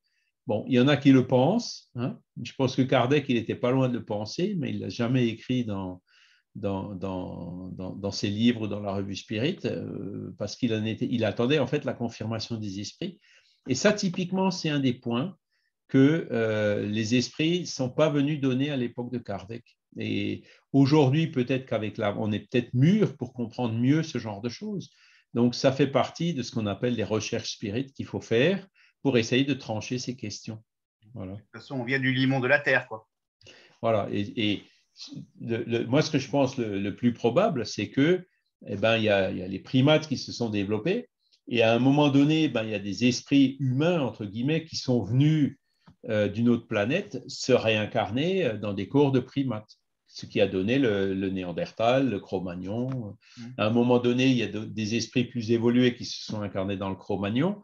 Bon, il y en a qui le pensent. Hein. Je pense que Kardec, il n'était pas loin de le penser, mais il ne l'a jamais écrit dans ses livres, dans la revue Spirit, parce il attendait en fait la confirmation des esprits. Et ça, typiquement, c'est un des points que les esprits ne sont pas venus donner à l'époque de Kardec. Et aujourd'hui, peut-être on est peut-être mûr pour comprendre mieux ce genre de choses. Donc, ça fait partie de ce qu'on appelle les recherches spirites qu'il faut faire pour essayer de trancher ces questions. Voilà. De toute façon, on vient du limon de la terre, quoi. Voilà. Et moi, ce que je pense le plus probable, c'est que, il y a les primates qui se sont développés, et à un moment donné, il y a des esprits humains, entre guillemets, qui sont venus d'une autre planète se réincarner dans des corps de primates, ce qui a donné le Néandertal, le Cro-Magnon. À un moment donné, il y a des esprits plus évolués qui se sont incarnés dans le Cro-Magnon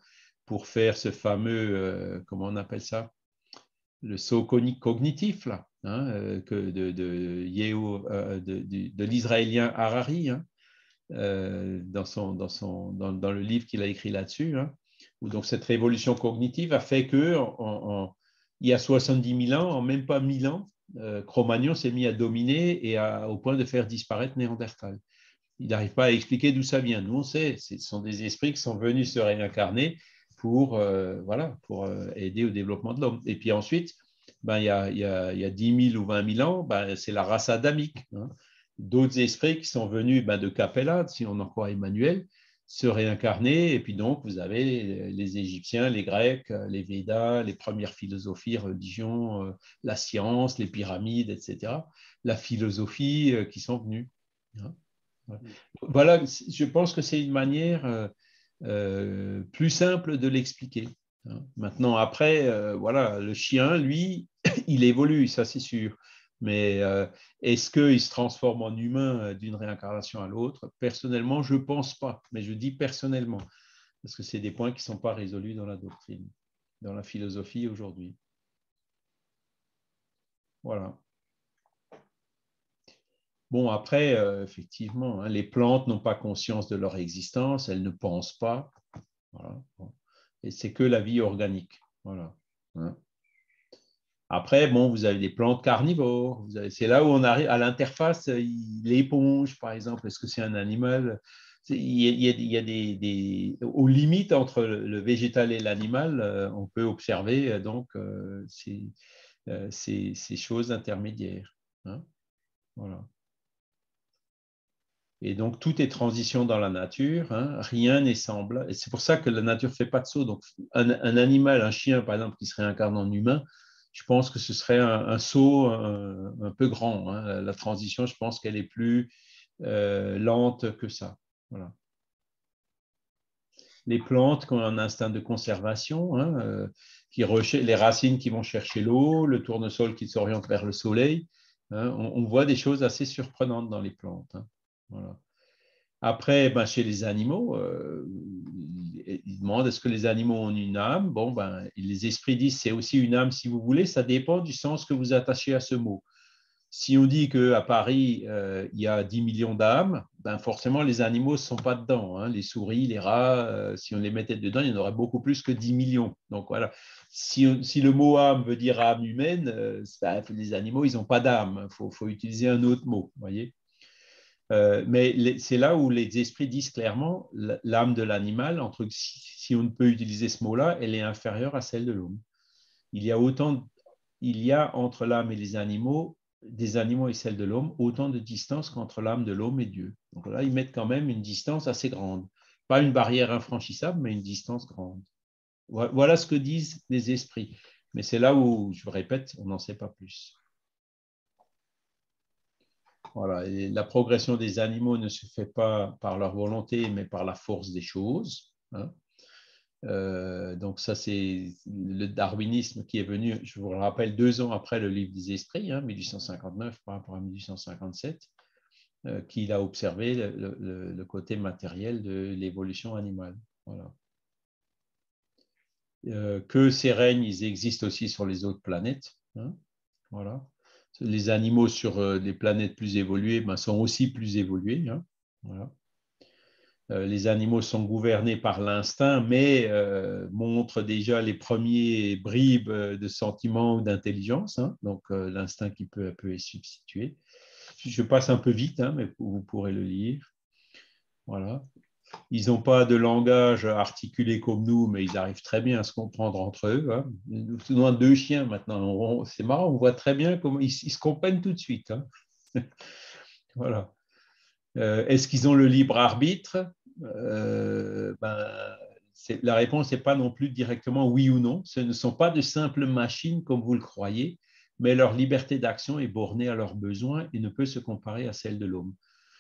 pour faire ce fameux, comment on appelle ça, le saut cognitif, là, hein, de l'Israélien Harari, hein, dans le livre qu'il a écrit là-dessus, hein, où donc cette révolution cognitive a fait que il y a 70 000 ans, en même pas 1000 ans, Cro-Magnon s'est mis à dominer et au point de faire disparaître Néandertal. Il n'arrive pas à expliquer d'où ça vient. Nous, on sait, ce sont des esprits qui sont venus se réincarner pour aider au développement de l'homme. Et puis ensuite, il y a 10 000 ou 20 000 ans, c'est la race adamique. Hein. D'autres esprits qui sont venus de Capella, si on en croit Emmanuel, se réincarner. Et puis donc, vous avez les Égyptiens, les Grecs, les Védas, les premières philosophies, religions, la science, les pyramides, etc. La philosophie qui sont venues. Hein. Voilà, je pense que c'est une manière plus simple de l'expliquer. Maintenant, après, voilà, le chien, lui, il évolue, ça c'est sûr. Mais est-ce qu'il se transforme en humain d'une réincarnation à l'autre? Personnellement, je ne pense pas. Mais je dis personnellement, parce que c'est des points qui ne sont pas résolus dans la doctrine, dans la philosophie aujourd'hui. Voilà. Bon, après, effectivement, hein, les plantes n'ont pas conscience de leur existence, elles ne pensent pas. Voilà. Et c'est que la vie organique. Voilà. Hein. Après, bon, vous avez des plantes carnivores. C'est là où on arrive à l'interface. L'éponge, par exemple, est-ce que c'est un animal? Il y a aux limites entre le végétal et l'animal, on peut observer donc ces choses intermédiaires. Hein. Voilà. Et donc, tout est transition dans la nature, hein, rien n'est semblable. Et c'est pour ça que la nature ne fait pas de saut. Donc, un animal, un chien, par exemple, qui se réincarne en humain, je pense que ce serait un saut un peu grand. Hein. La transition, je pense qu'elle est plus lente que ça. Voilà. Les plantes qui ont un instinct de conservation, hein, les racines qui vont chercher l'eau, le tournesol qui s'oriente vers le soleil, hein, on voit des choses assez surprenantes dans les plantes. Hein. Voilà. Après, ben, chez les animaux, ils demandent est-ce que les animaux ont une âme? Bon, ben, les esprits disent c'est aussi une âme si vous voulez, ça dépend du sens que vous attachez à ce mot. Si on dit qu'à Paris, il y a 10 millions d'âmes, ben forcément, les animaux ne sont pas dedans. Hein. Les souris, les rats, si on les mettait dedans, il y en aurait beaucoup plus que 10 millions. Donc voilà, si le mot âme veut dire âme humaine, ben, les animaux, ils n'ont pas d'âme. Il faut utiliser un autre mot, voyez. Mais c'est là où les esprits disent clairement l'âme de l'animal, si on ne peut utiliser ce mot-là, elle est inférieure à celle de l'homme. Il y a entre l'âme et les animaux, des animaux et celle de l'homme, autant de distance qu'entre l'âme de l'homme et Dieu. Donc là, ils mettent quand même une distance assez grande. Pas une barrière infranchissable, mais une distance grande. Voilà ce que disent les esprits. Mais c'est là où, je vous répète, on n'en sait pas plus. Voilà. Et la progression des animaux ne se fait pas par leur volonté, mais par la force des choses. Hein. Donc ça, c'est le darwinisme qui est venu, je vous le rappelle, 2 ans après le livre des esprits, hein, 1859 par rapport à 1857, qu'il a observé le côté matériel de l'évolution animale. Voilà. Que ces règnes, ils existent aussi sur les autres planètes. Hein. Voilà. Les animaux sur des planètes plus évoluées ben, sont aussi plus évolués. Hein. Voilà. Les animaux sont gouvernés par l'instinct, mais montrent déjà les premiers bribes de sentiments ou d'intelligence. Hein. Donc, l'instinct qui peu à peu est substitué. Je passe un peu vite, hein, mais vous pourrez le lire. Voilà. Ils n'ont pas de langage articulé comme nous, mais ils arrivent très bien à se comprendre entre eux. Hein. Nous avons 2 chiens maintenant. C'est marrant, on voit très bien comment ils se comprennent tout de suite. Hein. Voilà. Est-ce qu'ils ont le libre arbitre? La réponse n'est pas non plus directement oui ou non. Ce ne sont pas de simples machines comme vous le croyez, mais leur liberté d'action est bornée à leurs besoins et ne peut se comparer à celle de l'homme.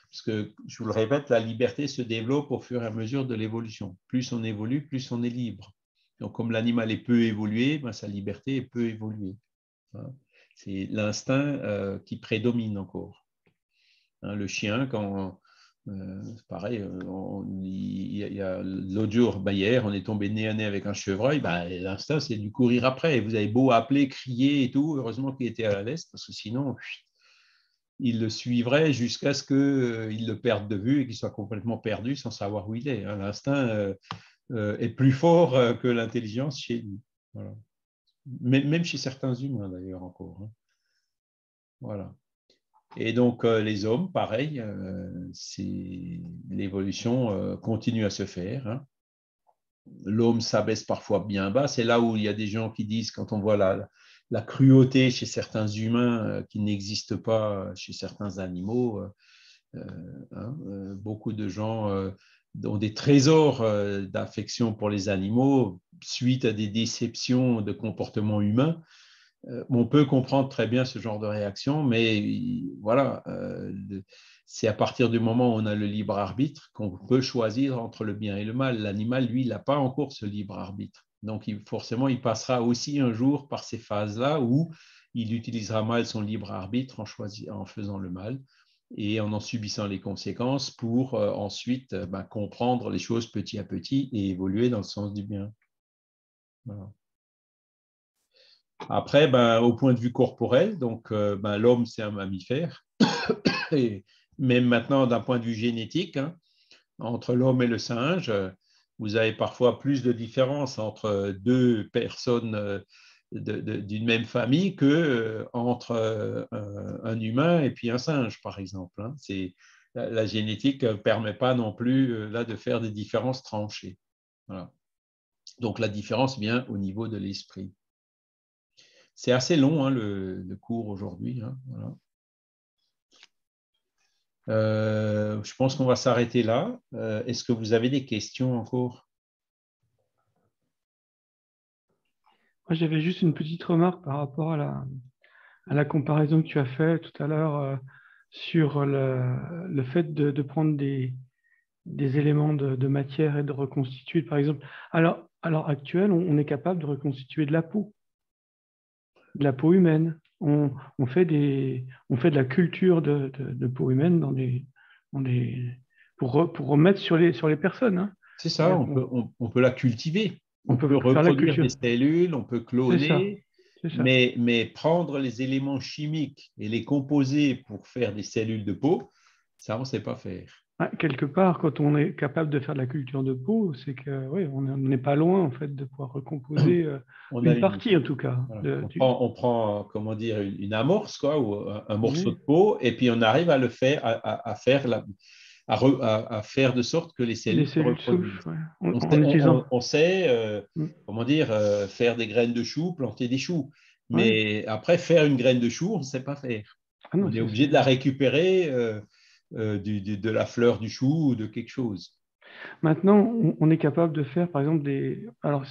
Parce que, je vous le répète, la liberté se développe au fur et à mesure de l'évolution. Plus on évolue, plus on est libre. Donc, comme l'animal est peu évolué, ben, sa liberté est peu évoluée. Hein. C'est l'instinct qui prédomine encore. Hein, le chien, quand pareil, l'autre jour, ben hier, on est tombé nez à nez avec un chevreuil, ben, l'instinct, c'est du courir après. Et vous avez beau appeler, crier et tout, heureusement qu'il était à l'aise, parce que sinon, il le suivrait jusqu'à ce qu'il le perde de vue et qu'il soit complètement perdu sans savoir où il est. Hein. L'instinct est plus fort que l'intelligence chez lui. Voilà. Même chez certains humains, d'ailleurs, encore. Hein. Voilà. Et donc, les hommes, pareil, l'évolution continue à se faire. Hein. L'homme s'abaisse parfois bien bas. C'est là où il y a des gens qui disent, quand on voit la cruauté chez certains humains qui n'existe pas chez certains animaux, hein, beaucoup de gens ont des trésors d'affection pour les animaux suite à des déceptions de comportement humain. On peut comprendre très bien ce genre de réaction, mais voilà, c'est à partir du moment où on a le libre arbitre qu'on peut choisir entre le bien et le mal. L'animal, lui, il n'a pas encore ce libre arbitre. Donc, forcément, il passera aussi un jour par ces phases-là où il utilisera mal son libre arbitre en faisant le mal et en subissant les conséquences pour ensuite comprendre les choses petit à petit et évoluer dans le sens du bien. Voilà. Après, au point de vue corporel, donc l'homme, c'est un mammifère. Et même maintenant, d'un point de vue génétique, hein, entre l'homme et le singe, vous avez parfois plus de différence entre deux personnes d'une même famille que entre un humain et puis un singe, par exemple. Hein. La génétique ne permet pas non plus là de faire des différences tranchées. Voilà. Donc la différence vient au niveau de l'esprit. C'est assez long, hein, le cours aujourd'hui. Hein, voilà. Je pense qu'on va s'arrêter là. Est-ce que vous avez des questions encore? Moi, j'avais juste une petite remarque par rapport à la comparaison que tu as faite tout à l'heure sur le fait de prendre des éléments de matière et de reconstituer, par exemple. Alors, à l'heure actuelle, on est capable de reconstituer de la peau humaine. On fait de la culture de peau humaine pour remettre sur les personnes. Hein. C'est ça, on peut la cultiver. On peut faire la reproduire culture. des cellules, on peut C'est ça. cloner, mais prendre les éléments chimiques et les composer pour faire des cellules de peau, ça, on ne sait pas faire. Quelque part, quand on est capable de faire de la culture de peau, c'est que oui, on n'est pas loin en fait de pouvoir recomposer une partie en tout cas. Voilà. On prend, comment dire, une amorce quoi, ou un morceau de peau, et puis on arrive à le faire, à faire de sorte que les cellules se reproduisent. Ouais. On sait comment dire, faire des graines de choux, planter des choux, mais après faire une graine de chou, on ne sait pas faire. Non, on est obligé de la récupérer de la fleur du chou ou de quelque chose. Maintenant, on est capable de faire, par exemple, alors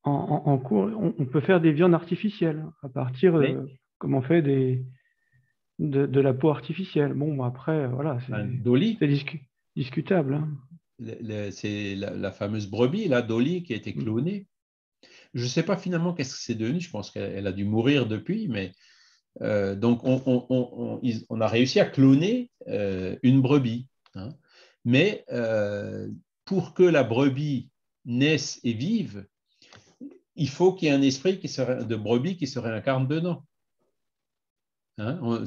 en cours, on peut faire des viandes artificielles à partir, comme on fait de la peau artificielle. Bon, après, voilà, c'est discutable. Hein. C'est la fameuse brebis, la Dolly, qui a été clonée. Je ne sais pas finalement qu'est-ce que c'est devenu. Je pense qu'elle a dû mourir depuis, mais donc on a réussi à cloner une brebis. Hein. Mais pour que la brebis naisse et vive, il faut qu'il y ait un esprit de brebis qui se réincarne dedans. Hein,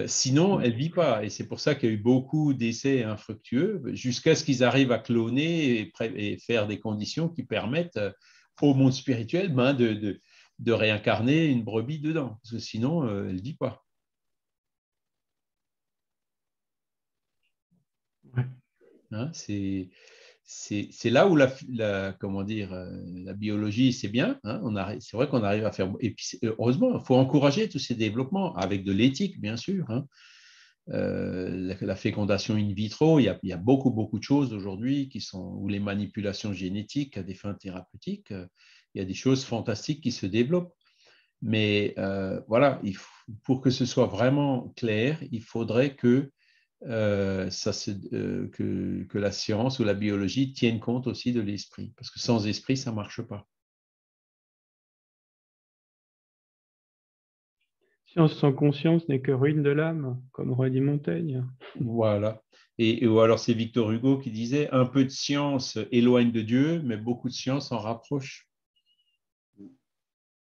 sinon, elle ne vit pas. Et c'est pour ça qu'il y a eu beaucoup d'essais infructueux jusqu'à ce qu'ils arrivent à cloner et faire des conditions qui permettent au monde spirituel de réincarner une brebis dedans. Parce que sinon, elle ne vit pas. Ouais. Hein, c'est là où comment dire, la biologie, c'est bien. Hein, c'est vrai qu'on arrive à faire. Et puis, heureusement, il faut encourager tous ces développements avec de l'éthique, bien sûr. Hein. La fécondation in vitro, il y a beaucoup, beaucoup de choses aujourd'hui ou les manipulations génétiques à des fins thérapeutiques. Il y a des choses fantastiques qui se développent. Mais voilà, pour que ce soit vraiment clair, il faudrait que que la science ou la biologie tiennent compte aussi de l'esprit, parce que sans esprit, ça ne marche pas. Science sans conscience n'est que ruine de l'âme, comme aurait dit Montaigne. Voilà. Ou alors c'est Victor Hugo qui disait, un peu de science éloigne de Dieu, mais beaucoup de science en rapproche.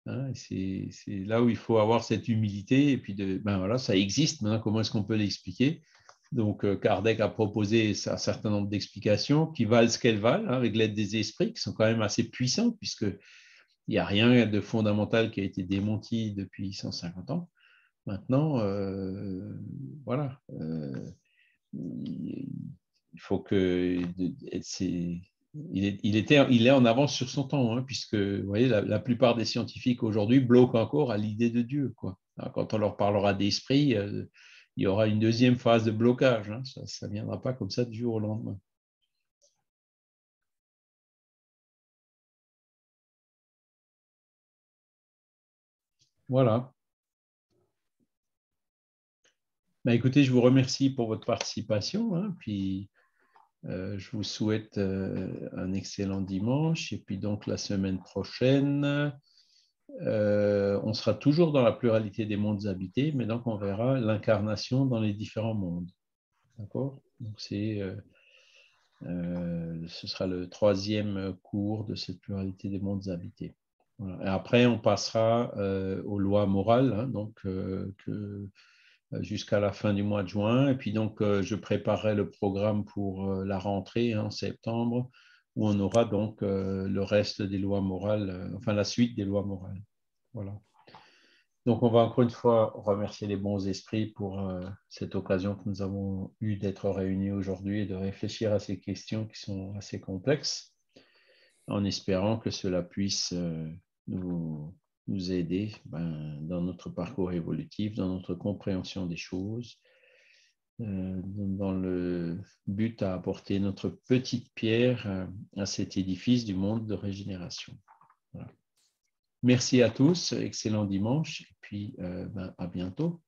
Hein, c'est là où il faut avoir cette humilité, et puis voilà, ça existe, maintenant comment est-ce qu'on peut l'expliquer? Donc, Kardec a proposé un certain nombre d'explications qui valent ce qu'elles valent, hein, avec l'aide des esprits, qui sont quand même assez puissants, puisqu'il n'y a rien de fondamental qui a été démenti depuis 150 ans. Maintenant, voilà, il faut que... Il est en avance sur son temps, hein, puisque vous voyez, la plupart des scientifiques aujourd'hui bloquent encore à l'idée de Dieu, quoi. Quand on leur parlera d'esprit, il y aura une deuxième phase de blocage. Hein. Ça ne viendra pas comme ça du jour au lendemain. Voilà. Ben, écoutez, je vous remercie pour votre participation, hein, puis je vous souhaite un excellent dimanche. Et puis donc la semaine prochaine, on sera toujours dans la pluralité des mondes habités, mais donc on verra l'incarnation dans les différents mondes. D'accord? Donc ce sera le 3e cours de cette pluralité des mondes habités. Voilà. Et après, on passera aux lois morales, hein, donc jusqu'à la fin du mois de juin. Et puis donc, je préparerai le programme pour la rentrée en septembre, où on aura donc le reste des lois morales, enfin la suite des lois morales. Voilà. Donc, on va encore une fois remercier les bons esprits pour cette occasion que nous avons eue d'être réunis aujourd'hui et de réfléchir à ces questions qui sont assez complexes, en espérant que cela puisse nous aider dans notre parcours évolutif, dans notre compréhension des choses, dans le but à apporter notre petite pierre à cet édifice du monde de régénération. Voilà. Merci à tous, excellent dimanche, et puis à bientôt.